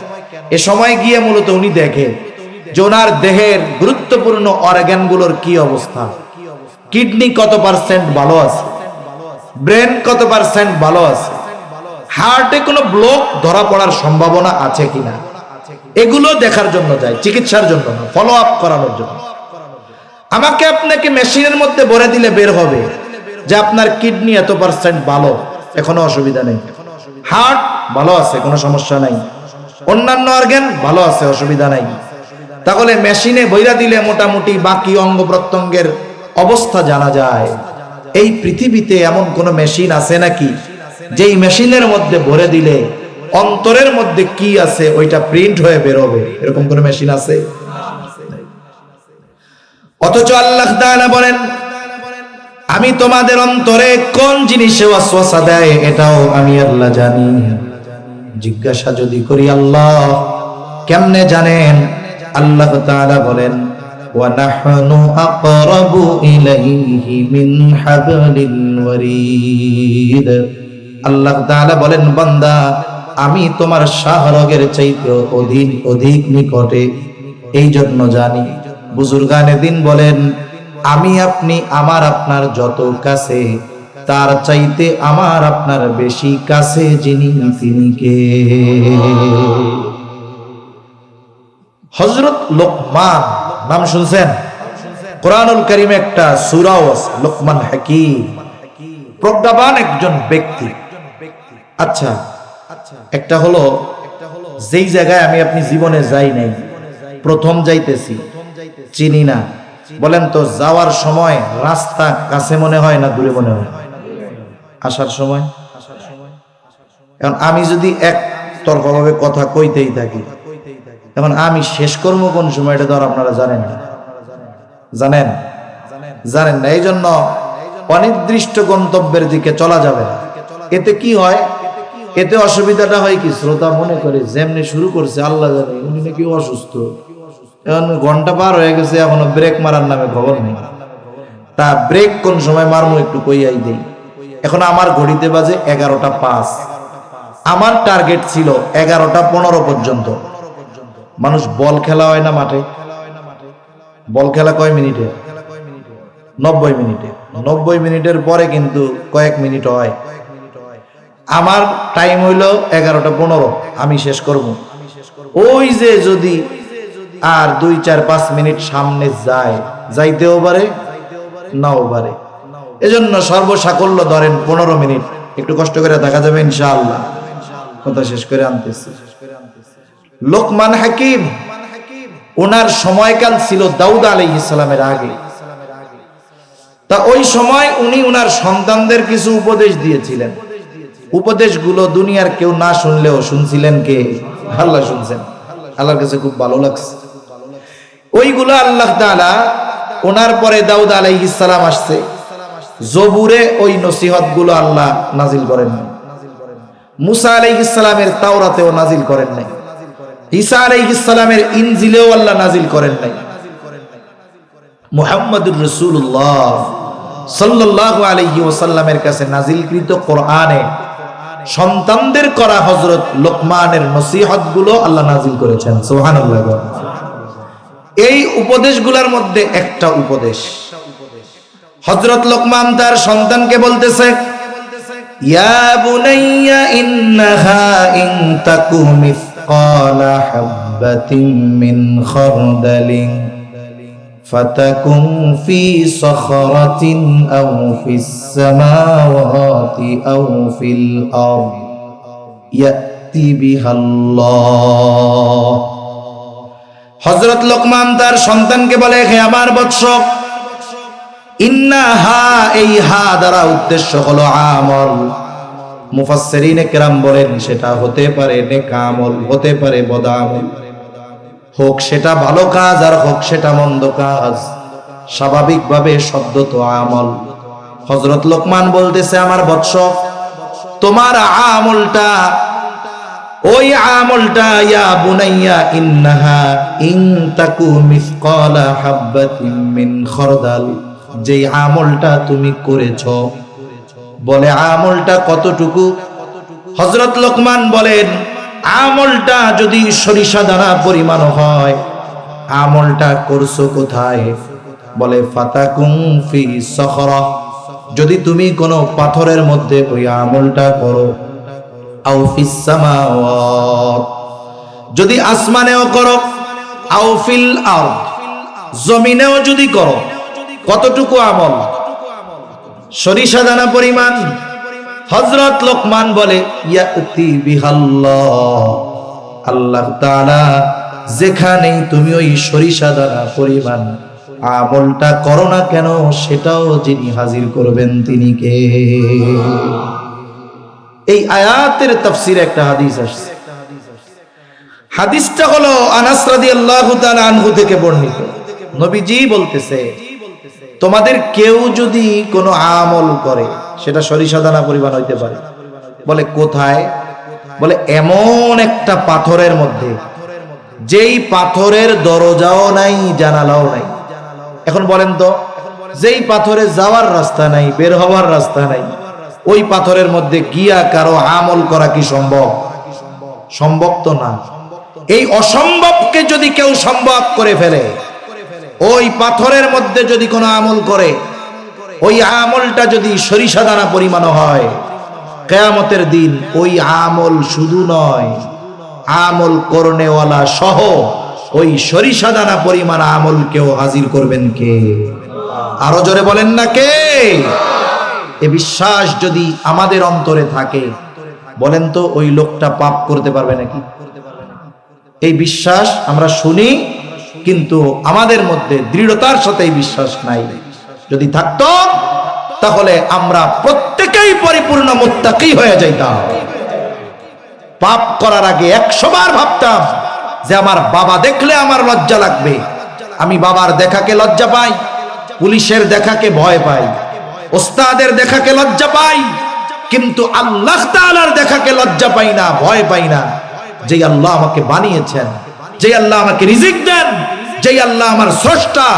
এ সময় গিয়ে মূলত উনি দেখে যে ওনার দেহের গুরুত্বপূর্ণ অর্গানগুলোর কি অবস্থা, কিডনি কত পার্সেন্ট ভালো আছে, ব্রেন কত পার্সেন্ট ভালো আছে, হার্টে কোনো ব্লক ধরা পড়ার সম্ভাবনা আছে কিনা, এগুলো দেখার জন্য যায়, চিকিৎসার জন্য না, ফলো আপ করানোর জন্য। আমাকে আপনাকে মেশিনের মধ্যে ভরে দিলে বের হবে যে আপনার কিডনি এত পার্সেন্ট ভালো, এখনো অসুবিধা নেই, হার্ট ভালো আছে, কোনো সমস্যা নাই, অন্যান্য অর্গান ভালো আছে, অসুবিধা নাই। তাহলে মেশিনে বইরা দিলে মোটামুটি বাকি অঙ্গ প্রত্যঙ্গের অবস্থা জানা যায়। এই পৃথিবীতে এমন কোন মেশিন আছে নাকি যেই মেশিনের মধ্যে ভরে দিলে অন্তরের মধ্যে কি আছে ওইটা প্রিন্ট হয়ে বের হবে? এরকম কোন মেশিন আছে? অথচ আল্লাহ তাআলা বলেন আমি তোমাদের অন্তরে কোন জিনিসে ওয়াসওয়াসা দেয় এটাও আমি আল্লাহ জানি। জিজ্ঞাসা যদি করি আল্লাহ কেমনে জানেন? আল্লাহ তাআলা বলেন ওয়া নাহনু আকরাবু ইলাইহি মিন হাবলিল ওয়ারিদ। আল্লাহ তাআলা বলেন বান্দা আমি তোমার শাহরগের চাইতে অধিক নিকটে, এই জন্য জানি। বুজুর্গানে দিন বলেন আমি আপনি আমার আপনার যত কাছে, তার চাইতে আমার আপনার বেশি কাছে যিনি তিনি কে? হযরত লোকমান নাম শুনছেন? কোরআনুল কারীমে একটা সূরাও আছে, লোকমান হাকীম, প্রজ্ঞাবান একজন ব্যক্তি। আচ্ছা, একটা হলো যেই জায়গায় আমি আপনি জীবনে যাই নাই, প্রথম যাইতেছি, চিনি না, বলেন তো যাওয়ার সময় রাস্তা কাছে মনে হয় না দূরে মনে হয়? আসার সময় এখন আমি যদি এক তরফা ভাবে কথা কইতেই থাকি, এখন আমি শেষ করবো কোন সময় এটা তো আর আপনারা জানেন না, জানেন না। এই জন্য অনির্দিষ্ট গন্তব্যের দিকে চলা যাবে না। এতে কি হয়? এতে অসুবিধাটা হয় কি, শ্রোতা মনে করে যেমনি শুরু করছে আল্লাহ জানে উনি নাকি অসুস্থ, এখন ঘন্টা পার হয়ে গেছে এখনো ব্রেক মারার নামে খবর নেই। তা ব্রেক কোন সময় মারমু একটু কইয়াই দেই। এখন আমার ঘড়িতে বাজে 11টা 5, আমার টার্গেট ছিল 11টা 15 পর্যন্ত। মানুষ বল খেলা হয় না মাঠে, বল খেলা কয় মিনিটে? 90 মিনিটে। 90 মিনিটের পরে কিন্তু কয়েক মিনিট হয়। আমার টাইম হইল 11:15, আমি শেষ করব। ওই যে যদি আর 2, 4, 5 মিনিট সামনে যায়, যাইতেও পারে নাও পারে। এজন্য সর্বসাকল্য ধরেন 15 মিনিট, একটু কষ্ট করে দেখা যাবে ইনশাআল্লাহ। কথা শেষ করে আনতেছি। লোকমান হাকিম, ওনার সময়কাল ছিল দাউদ আলাইহিস সালামের আগে। তা ওই সময় উনি ওনার সন্তানদের কিছু উপদেশ দিয়েছিলেন। উপদেশগুলো দুনিয়ার কেউ না শুনলেও শুনছিলেন কে? আল্লাহ শুনছেন। আল্লাহর কাছে খুব ভালো লাগছে। ওইগুলো আল্লাহ তাআলা, ওনার পরে দাউদ আলাইহিস সালাম আসছে, জবুরে ওই নসিহতগুলো আল্লাহ নাজিল করেন নাই। মুসা আলাইহিস সালামের তাওরাতেও নাজিল করেন নাই। ঈসা আলাইহিস সালামের ইনজিলেও আল্লাহ নাজিল করেন নাই। মুহাম্মদুর রাসূলুল্লাহ সাল্লাল্লাহু আলাইহি ওয়াসাল্লামের কাছে নাজিলকৃত কোরআনে সন্তানদের করা হযরত লোকমানের নসিহতগুলো আল্লাহ নাজিল করেছেন। সুবহানাল্লাহ। এই উপদেশগুলোর মধ্যে একটা উপদেশ হযরত লোকমান তার সন্তানকে বলতেছে, ইয়া বুনাইয়া ইন্নাহা ইন তাকু মিসকালা হাববাতিন মিন খারদালিন ফাতাকুন ফি সখরাতিন আও ফিস সামাওয়াতি আও ফিল আরদ ইয়াতি বিহাল্লাহ। হযরত লোকমান তার সন্তানকে বলে, হে আমার বৎস, ইন্নাহা, এই হা দ্বারা উদ্দেশ্য হলো আমল। মুফাসসিরিনে কেরাম বলেন সেটা হতে পারে নেক আমল, হতে পারে বদ আমল, হোক সেটা ভালো কাজ আর হোক সেটা মন্দ কাজ, স্বাভাবিকভাবে শব্দ তো আমল। হযরত লোকমান বলতেছে, আমার বৎস, তোমার আমলটা, ওই আমলটা, ইয়া বুনাইয়া ইন্নাহা ইন তাকু মিসকালা হাববাতিন মিন খারদাল, যে আমলটা তুমি করেছো, বলে আমলটা কতটুকু? হযরত লোকমান বলেন, আমলটা যদি সরিষা দানা পরিমাণ হয়। আমলটা করছো কোথায়? বলে ফাতাকুম ফি সখরা, যদি তুমি কোনো পাথরের মধ্যে ওই আমলটা করো, আও ফিস সামাওয়াত, যদি আসমানেও করো, আও ফিল আরদ, জমিনেও যদি করো। কতটুকু আমল? সরিষা দানা পরিমাণ। হযরত লোকমান বলে, ইয়াতি বিহাল্লাহ, আল্লাহ তাআলা যেখানেই তুমি ওই সরিষা দানা পরিমাণ আমলটা করো না কেন, সেটাও যিনি হাজির করবেন তিনি কে? এই আয়াতের তাফসীরে একটা হাদিস আসছে। হাদিসটা হলো আনাস রাদিয়াল্লাহু তাআলা আনহু থেকে বর্ণিত। নবীজি বলতেছে, তোমাদের কেউ যদি কোনো আমল করে, সেটা সরিষা দানা পরিমাণ হইতে পারে। বলে কোথায়? বলে এমন একটা পাথরের মধ্যে, যেই পাথরের দরজাও নাই, জানালাও নাই। এখন বলেন তো, যেই পাথরে যাওয়ার রাস্তা নাই, বের হওয়ার রাস্তা নাই, ওই পাথরের মধ্যে গিয়া কারো আমল করা কি সম্ভব? সম্ভব তো না। এই অসম্ভবকে যদি কেউ সম্ভব করে ফেলে, ওই পাথরের মধ্যে যদি কোনো আমল করে, ওই আমলটা যদি সরিষা দানা পরিমাণ হয়, কিয়ামতের দিন ওই আমল শুধু নয়, আমল করনেওয়ালা সহ ওই সরিষা দানা পরিমাণ আমলকেও হাজির করবেন কে? আরো জোরে বলেন না কে? এ বিশ্বাস যদি আমাদের অন্তরে থাকে, বলেন তো ওই লোকটা পাপ করতে পারবে নাকি? এই বিশ্বাস আমরা শুনি, কিন্তু আমাদের মধ্যে দৃঢ়তার সাথে এই বিশ্বাস নাই। যদি থাকতো তাহলে আমরা প্রত্যেকেই পরিপূর্ণ মুত্তাকি হয়ে যাইতাম। পাপ করার আগে 100 বার ভাবতাম যে আমার বাবা দেখলে আমার লজ্জা লাগবে। আমি বাবার দেখাকে লজ্জা পাই, পুলিশের দেখাকে ভয় পাই, ওস্তাদের দেখাকে লজ্জা পাই, কিন্তু আল্লাহ তাআলার দেখাকে লজ্জা পাই না, ভয় পাই না। যে আল্লাহ আমাকে বানিয়েছেন, যে আল্লাহ আমাকে রিজিক দেন, যে আল্লাহ আমার স্রষ্টা,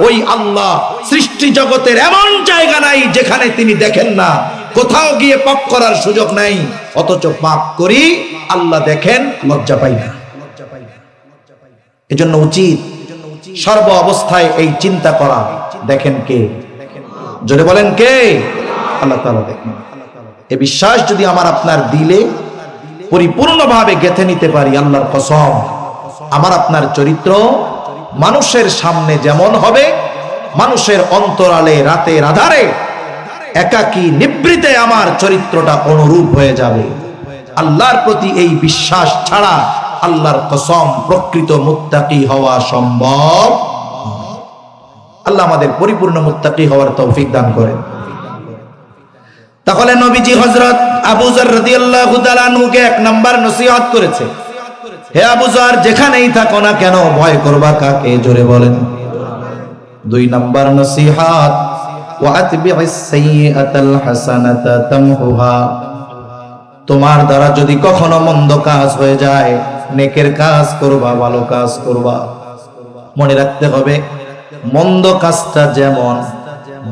ওই আল্লাহ সৃষ্টি জগতের এমন জায়গা নাই যেখানে তিনি দেখেন না, কোথাও গিয়ে পাপ করার সুযোগ নাই, অথচ পাপ করি, আল্লাহ দেখেন, লজ্জা পাই না। এজন্য উচিত সর্ব অবস্থায় এই চিন্তা করা, দেখেন কে, জোরে বলেন কে, আল্লাহ তাআলা দেখেন। এই বিশ্বাস যদি আমার আপনার দিলে পরিপূর্ণভাবে গেঁথে নিতে পারি, আল্লাহর কসম আমার আপনার চরিত্র মানুষের সামনে যেমন হবে, মানুষের অন্তরালে রাতের আধারে একাকী নিবৃতে আমার চরিত্রটা অনুরূপ হয়ে যাবে। আল্লাহর প্রতি এই বিশ্বাস ছাড়া আল্লাহর কসম প্রকৃত মুত্তাকি হওয়া সম্ভব। আল্লাহ আমাদের পরিপূর্ণ মুত্তাকি হওয়ার তৌফিক দান করেন। তাহলে নবীজি হযরত আবু যর রাদিয়াল্লাহু তাআলা আনহুকে এক নাম্বার নসিহত করেছে, হে আবু যর, যেখানেই থাকো না কেন ভয় করবা কাকে, জোরে বলেন। দুই নাম্বার নসিহত, ওয়া আতবি'is সাইয়্যাতাল হাসানাতা তামহুহা, তোমার দ্বারা যদি কখনো মন্দ কাজ হয়ে যায়, নেকের কাজ করবা, ভালো কাজ করবা। মনে রাখতে হবে মন্দ কাজটা যেমন,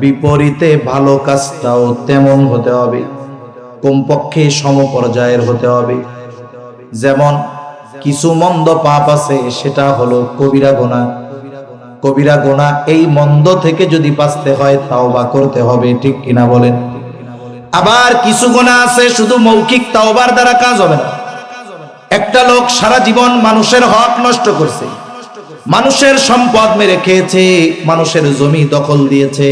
বিপরীতে ভালো কাজটাও তেমন হতে হবে, কমপক্ষে সমপর্যায়ের হতে হবে। যেমন কিছু মন্দ পাপ আছে, সেটা হলো কবিরা গুনাহ। কবিরা গুনাহ, এই মন্দ থেকে যদি বাঁচতে হয় তাওবা করতে হবে, ঠিক কিনা বলেন। আবার কিছু গুনাহ আছে শুধু মৌখিক তাওবার দ্বারা কাজ হবে না। একটা লোক সারা জীবন মানুষের হক নষ্ট করছে, মানুষের সম্পদ মেরে খেয়েছে, মানুষের জমি দখল দিয়েছে,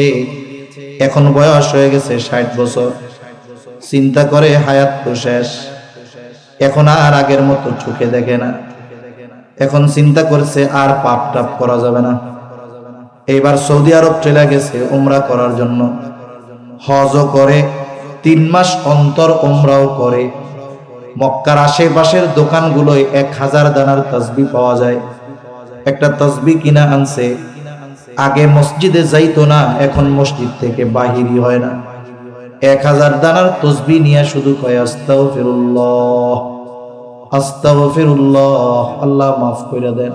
এখন বয়স হয়ে গেছে 60 বছর, চিন্তা করে হায়াত তো শেষ, এখন আর আগের মতো চোখে দেখে না, এখন চিন্তা করছে আর পাপ টাপ করা যাবে না। এইবার সৌদি আরব চলে গেছে উমরা করার জন্য, হজও করে, 3 মাস অন্তর উমরাও করে। মক্কার আশেপাশের দোকানগুলোয় 1000 দানার তাসবিহ পাওয়া যায়। একটা তাসবিহ কিনা আনছে, আগে মসজিদে যাইতো না, এখন মসজিদ থেকে বাহিরই হয় না। 1000 দানার তাসবিহ নিয়ে শুধু কয় আস্তাগফিরুল্লাহ আস্তাগফিরুল্লাহ, আল্লাহ মাফ করে দেন।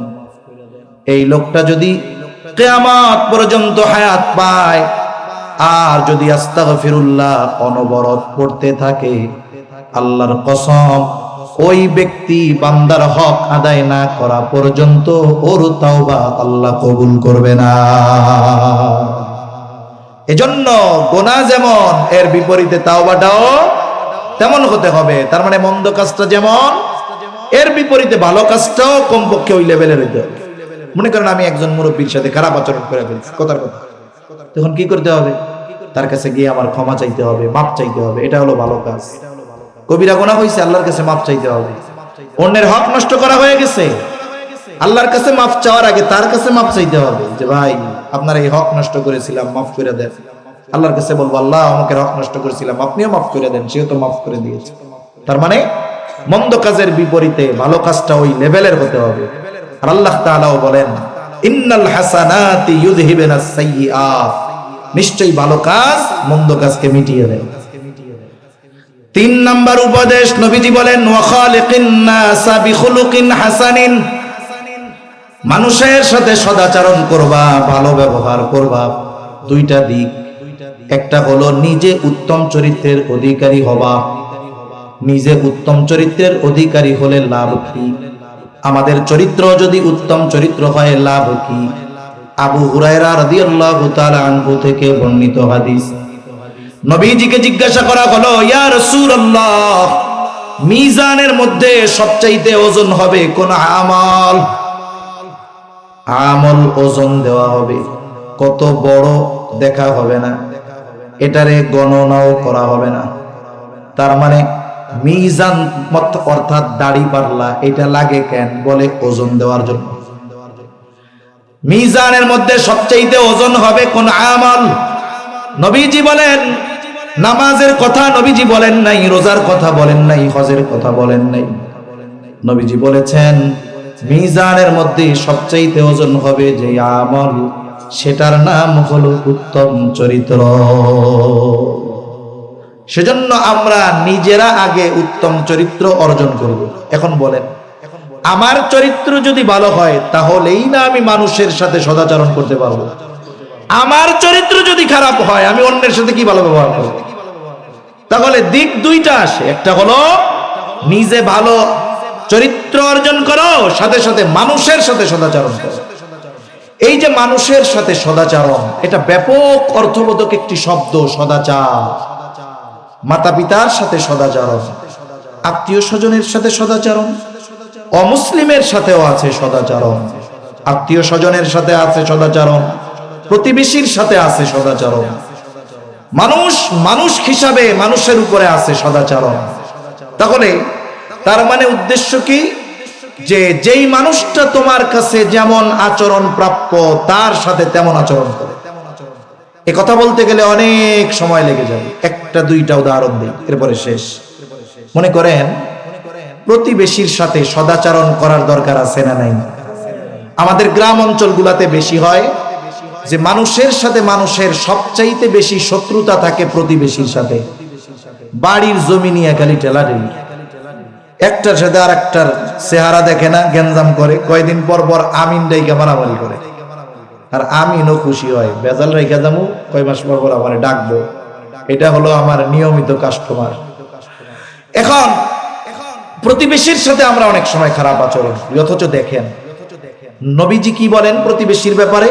এই লোকটা যদি কিয়ামত পর্যন্ত হায়াত পায় আর যদি আস্তাগফিরুল্লাহ অনবরত পড়তে থাকে, আল্লাহর কসম ওই ব্যক্তি বান্দার হক আদায় না করা পর্যন্ত ওর তাওবা আল্লাহ কবুল করবে না। এজন্য গুনাহ যেমন, এর বিপরীতে তাওবাটাও তেমন হতে হবে। তার মানে মন্দ কাজটা যেমন, এর বিপরীতে ভালো কাজটাও কমপক্ষে ওই লেভেলের হইতে হবে। মনে করেন আমি একজন মুরব্বীর সাথে খারাপ আচরণ করে ফেলছি, কথার কথা, তখন কি করতে হবে? তার কাছে গিয়ে আমার ক্ষমা চাইতে হবে, মাপ চাইতে হবে, এটা হলো ভালো কাজ। কবিরা গুনাহ হয়েছে, আল্লাহর কাছে মাপ চাইতে হবে। অন্যের হক নষ্ট করা হয়ে গেছে, আল্লাহর কাছে মাপ চাওয়ার আগে তার কাছে মাপ চাইতে হবে, যে ভাই আপনার এই হক নষ্ট করেছিলাম, মাফ করে দেন। আল্লাহর কাছে বলবো, আল্লাহ আমাকে হক নষ্ট করেছিলাম, আপনিও মাফ করে দেন, সেও তো মাফ করে দিয়েছে। তার মানে মন্দ কাজের বিপরীতে ভালো কাজটা ওই লেভেলের হতে হবে। আর আল্লাহ তাআলাও বলেন, ইন্নাল হাসানাতি ইউযহিবুনাস সাইয়্যাত, নিশ্চয়ই ভালো কাজ মন্দ কাজকে মিটিয়ে দেয়। 3 নাম্বার উপদেশ, নবীজি বলেন, ওয়া খালিকিন নাসা বিখুলুকিন হাসানিন, মানুষের সাথে সদাচরণ করবা, ভালো ব্যবহার করবা। 2টা দিক, একটা হলো নিজে উত্তম চরিত্রের অধিকারী হবা। নিজে উত্তম চরিত্রের অধিকারী হলে লাভ কি? আমাদের চরিত্র যদি উত্তম চরিত্র হয় লাভ কি? আবু হুরায়রা রাদিয়াল্লাহু তাআলা আনহু থেকে বর্ণিত হাদিস, নবীজিকে জিজ্ঞাসা করা হলো, ইয়া রাসূলুল্লাহ, মিজানের মধ্যে সবচাইতে ওজন হবে কোন আমল? আমল ওজন দেওয়া হবে, কত বড় দেখা হবে না, এটারে গণনাও করা হবে না। তার মানে মিজান অর্থাৎ দাড়ি পাল্লা এটা লাগে কেন? বলে ওজন দেওয়ার জন্য। মিজানের মধ্যে সবচাইতে ওজন হবে কোন আমল? নবীজি বলেন, নামাজের কথা নবীজি বলেন নাই, রোজার কথা বলেন নাই, হজের কথা বলেন নাই। নবীজি বলেছেন মিজানের মধ্যে সবচাইতে ওজন হবে যে আমল, সেটার নাম হলো উত্তম চরিত্র। সেজন্য আমরা নিজেরা আগে উত্তম চরিত্র অর্জন করব। এখন বলেন, আমার চরিত্র যদি ভালো হয় তাহলেই না আমি মানুষের সাথে সদাচরণ করতে পারবো। আমার চরিত্র যদি খারাপ হয় আমি অন্যের সাথে কি ভালো ব্যবহার করব? তাহলে দিক 2টা আসে, একটা হলো নিজে ভালো চরিত্র অর্জন করো, সাথে সাথে মানুষের সাথে সদাচরণ করো। এই যে মানুষের সাথে সদাচরণ, এটা ব্যাপক অর্থবোধক একটি শব্দ। সদাচার, মাতা পিতার সাথে সদাচরণ, আত্মীয় স্বজনের সাথে সদাচরণ, অমুসলিমের সাথেও আছে সদাচরণ, আত্মীয় স্বজনের সাথে আছে সদাচরণ, প্রতিবেশীর সাথে আছে সদাচরণ, মানুষ মানুষ হিসাবে মানুষের উপরে আছে সদাচরণ। তাহলে তার মানে উদ্দেশ্য কি? যে যেই মানুষটা তোমার কাছে যেমন আচরণ প্রাপ্য তার সাথে তেমন আচরণ করো। এ কথা বলতে গেলে অনেক সময় লেগে যাবে, একটা দুইটা উদাহরণ দিই এরপরে শেষ। মনে করেন প্রতিবেশীর সাথে সদাচরণ করার দরকার আছে না নাই? আমাদের গ্রাম অঞ্চলগুলোতে বেশি হয় যে মানুষের সাথে মানুষের সবচাইতে বেশি শত্রুতা থাকে প্রতিবেশীর সাথে। বাড়ির জমি নিয়ে খালি ঠেলাঠেলি, একটার সাথে আর একটার চেহারা দেখে না, গ্যাঞ্জাম করে, কয়দিন পর পর আমিন ডাইকা মারামারি করে। আর আমিনও খুশি হয়, বেজাল রেখা যাবো, কয় মাস পর পর আমার ডাকবো, এটা হলো আমার নিয়মিত কাস্টমার। এখন প্রতিবেশীর সাথে আমরা অনেক সময় খারাপ আচরণ, অথচ দেখেন নবীজি কি বলেন প্রতিবেশীর ব্যাপারে?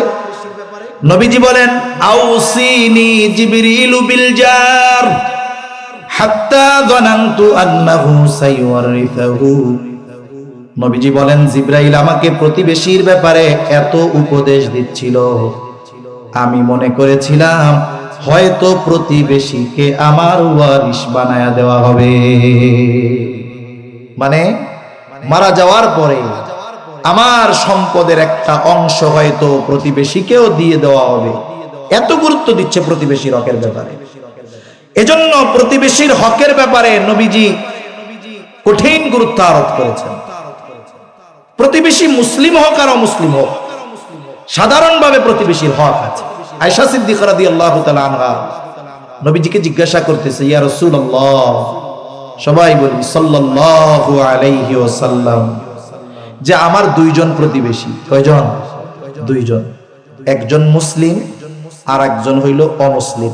নবীজি বলেন, আউসিনি জিবরিলু বিল জার হাত্তা যানানতু আন্নাহু সাইওয়ারিসাহু। নবীজি বলেন, জিবরাইল আমাকে প্রতিবেশীর ব্যাপারে এত উপদেশ দিচ্ছিল, আমি মনে করেছিলাম হয়তো প্রতিবেশীকে আমার ওয়ারিশ বানায়া দেওয়া হবে। মানে মারা যাওয়ার পরে আমার সম্পদের একটা অংশ হয়তো প্রতিবেশীকেও দিয়ে দেওয়া হবে। এত গুরুত্ব দিচ্ছে প্রতিবেশীর হকের ব্যাপারে। এজন্য প্রতিবেশীর হকের ব্যাপারে নবীজি কঠিন গুরুত্ব আরোপ করেছেন। প্রতিবেশী মুসলিম হোক আর অমুসলিম হোক, সাধারণভাবে প্রতিবেশীর হক আছে। আয়েশা সিদ্দিকা রাদিয়াল্লাহু তাআলা আনহা নবীজিকে জিজ্ঞাসা করতেছে, ইয়া রাসূলুল্লাহ, সবাই বলি সাল্লাল্লাহু আলাইহি ওয়াসাল্লাম, যে আমার দুইজন প্রতিবেশী। কয়জন? দুইজন। একজন মুসলিম আর একজন হইল অমুসলিম।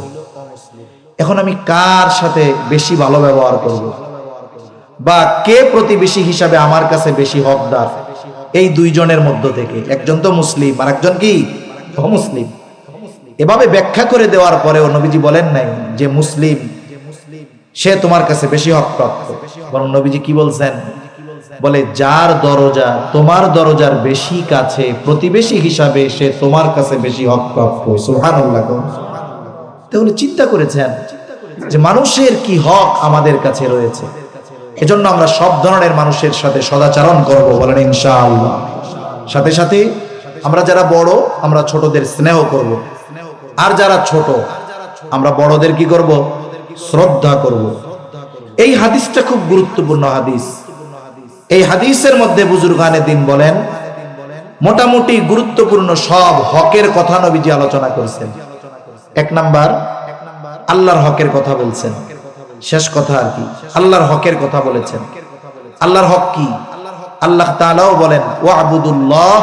এখন আমি কার সাথে বেশি ভালো ব্যবহার করব, বা কে প্রতিবেশী হিসাবে আমার কাছে বেশি হকদার? এই দুইজনের মধ্য থেকে একজন তো মুসলিম আর একজন কি অমুসলিম। এভাবে ব্যাখ্যা করে দেওয়ার পরেও নবীজি বলেন নাই যে মুসলিম সে তোমার কাছে বেশি হক প্রাপ্ত, বরং নবীজি কি বলছেন? বলে যার দরজা তোমার দরজার বেশি কাছে, প্রতিবেশী হিসাবে সে তোমার কাছে বেশি হক প্রাপ্ত। সুবহানাল্লাহ। তাহলে চিন্তা করেছেন যে মানুষের কি হক আমাদের কাছে রয়েছে। এজন্য আমরা সব ধরনের মানুষের সাথে সদাচরণ করব, বলেন ইনশাআল্লাহ। সাথে সাথে আমরা যারা বড়, আমরা ছোটদের স্নেহ করব, আর যারা ছোট আমরা বড়দের কি করব? শ্রদ্ধা করব। এই হাদিসটা খুব গুরুত্বপূর্ণ হাদিস। এই হাদিসের মধ্যে বুজুর্গানে দিন বলেন মোটামুটি গুরুত্বপূর্ণ সব হকের কথা নবীজি আলোচনা করেছেন। এক নাম্বার আল্লাহর হকের কথা বলছেন, শেষ কথা আর কি আল্লাহর হকের কথা বলেছেন। আল্লাহর হক কি? আল্লাহ তাআলাও বলেন, ওয়া'বুদুল্লাহ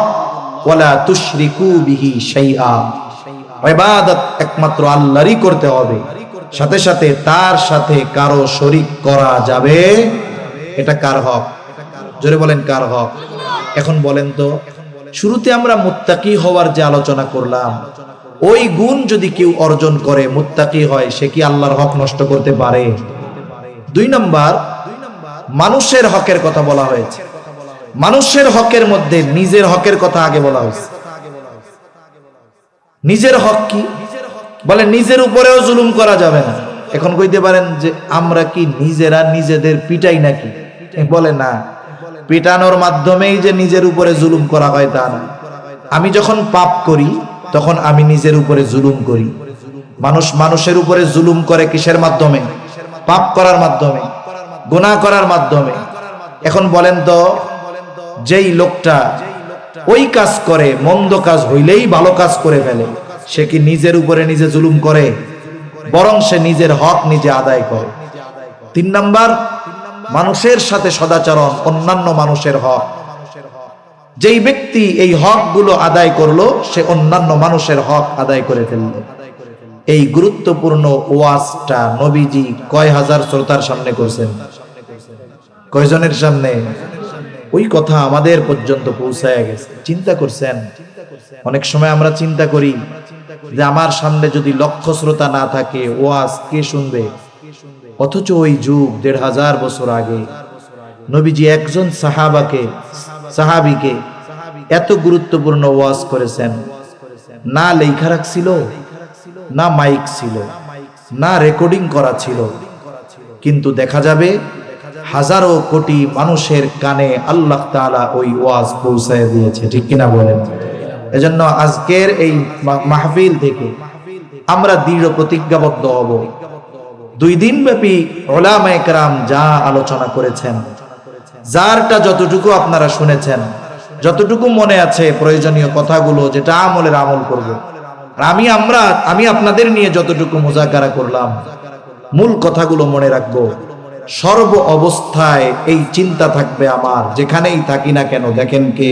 ওয়ালা তুশরিকু বিহি শাইআ। ইবাদত একমাত্র আল্লাহরই করতে হবে, সাথে সাথে তার সাথে কারো শরীক করা যাবে। এটা কার হক? জোরে বলেন কার হক? এখন বলেন তো, শুরুতে আমরা মুত্তাকি হওয়ার যে আলোচনা করলাম, ওই গুণ যদি কেউ অর্জন করে মুত্তাকি হয়, সে কি আল্লাহর হক নষ্ট করতে পারে? দুই নাম্বার মানুষের হকের কথা বলা হয়েছে। মানুষের হকের মধ্যে নিজের হকের কথা আগে বলা হয়েছে। নিজের হক কি? বলে নিজের উপরেও জুলুম করা যাবে না। এখন কইতে পারেন যে আমরা কি নিজেরা নিজেদের পিটাই নাকি? বলে না, পিটানোর মাধ্যমেই যে নিজের উপরে জুলুম করা হয় তা না। আমি যখন পাপ করি তখন আমি নিজের উপরে জুলুম করি। মানুষ মানুষের উপরে জুলুম করে কিসের মাধ্যমে? পাপ করার মাধ্যমে, গুনাহ করার মাধ্যমে। এখন বলেন তো, যেই লোকটা ওই কাজ করে, মন্দ কাজ হইলেই ভালো কাজ করে ফেলে, সে কি নিজের উপরে নিজে জুলুম করে? বরং সে নিজের হক নিজে আদায় করে। তিন নাম্বার মানুষের সাথে সদাচরণ, অন্যান্য মানুষের হক। যেই ব্যক্তি এই হক গুলো আদায় করলো, সে অন্যান্য মানুষের হক আদায় করে ফেললো। এই গুরুত্বপূর্ণ ওয়াজটা নবীজি কয় হাজার শ্রোতার সামনে করছেন? কয়জনের সামনে? ওই কথা আমাদের পর্যন্ত পৌঁছায় গেছে। চিন্তা করছেন? অনেক সময় আমরা চিন্তা করি যে আমার সামনে যদি লক্ষ শ্রোতা না থাকে, ওয়াজ কে শুনবে? অথচ ওই যুগ 1500 বছর আগে নবীজি একজন সাহাবীকে এত গুরুত্বপূর্ণ ওয়াজ করেছেন। না লেখা রাখছিল, না মাইক ছিল, না রেকর্ডিং করা ছিল, কিন্তু দেখা যাবে হাজারো কোটি মানুষের কানে আল্লাহ তাআলা ওই ওয়াজ পৌঁছায় দিয়েছে। ঠিক কিনা বলেন? এজন্য আজকের এই মাহফিল থেকে আমরা দৃঢ় প্রতিজ্ঞাবদ্ধ হব, 2 দিন ব্যাপী উলামায়ে কেরাম যা আলোচনা করেছেন, যারটা যতটুকু আপনারা শুনেছেন, যতটুকু মনে আছে প্রয়োজনীয় কথাগুলো, যেটা আমলের আমল করব। আর আমি আপনাদের নিয়ে যতটুকু মুযাকারা করলাম, মূল কথাগুলো মনে রাখবো। সর্ব অবস্থায় এই চিন্তা থাকবে আমার, যেখানেই থাকি না কেন। দেখেন কে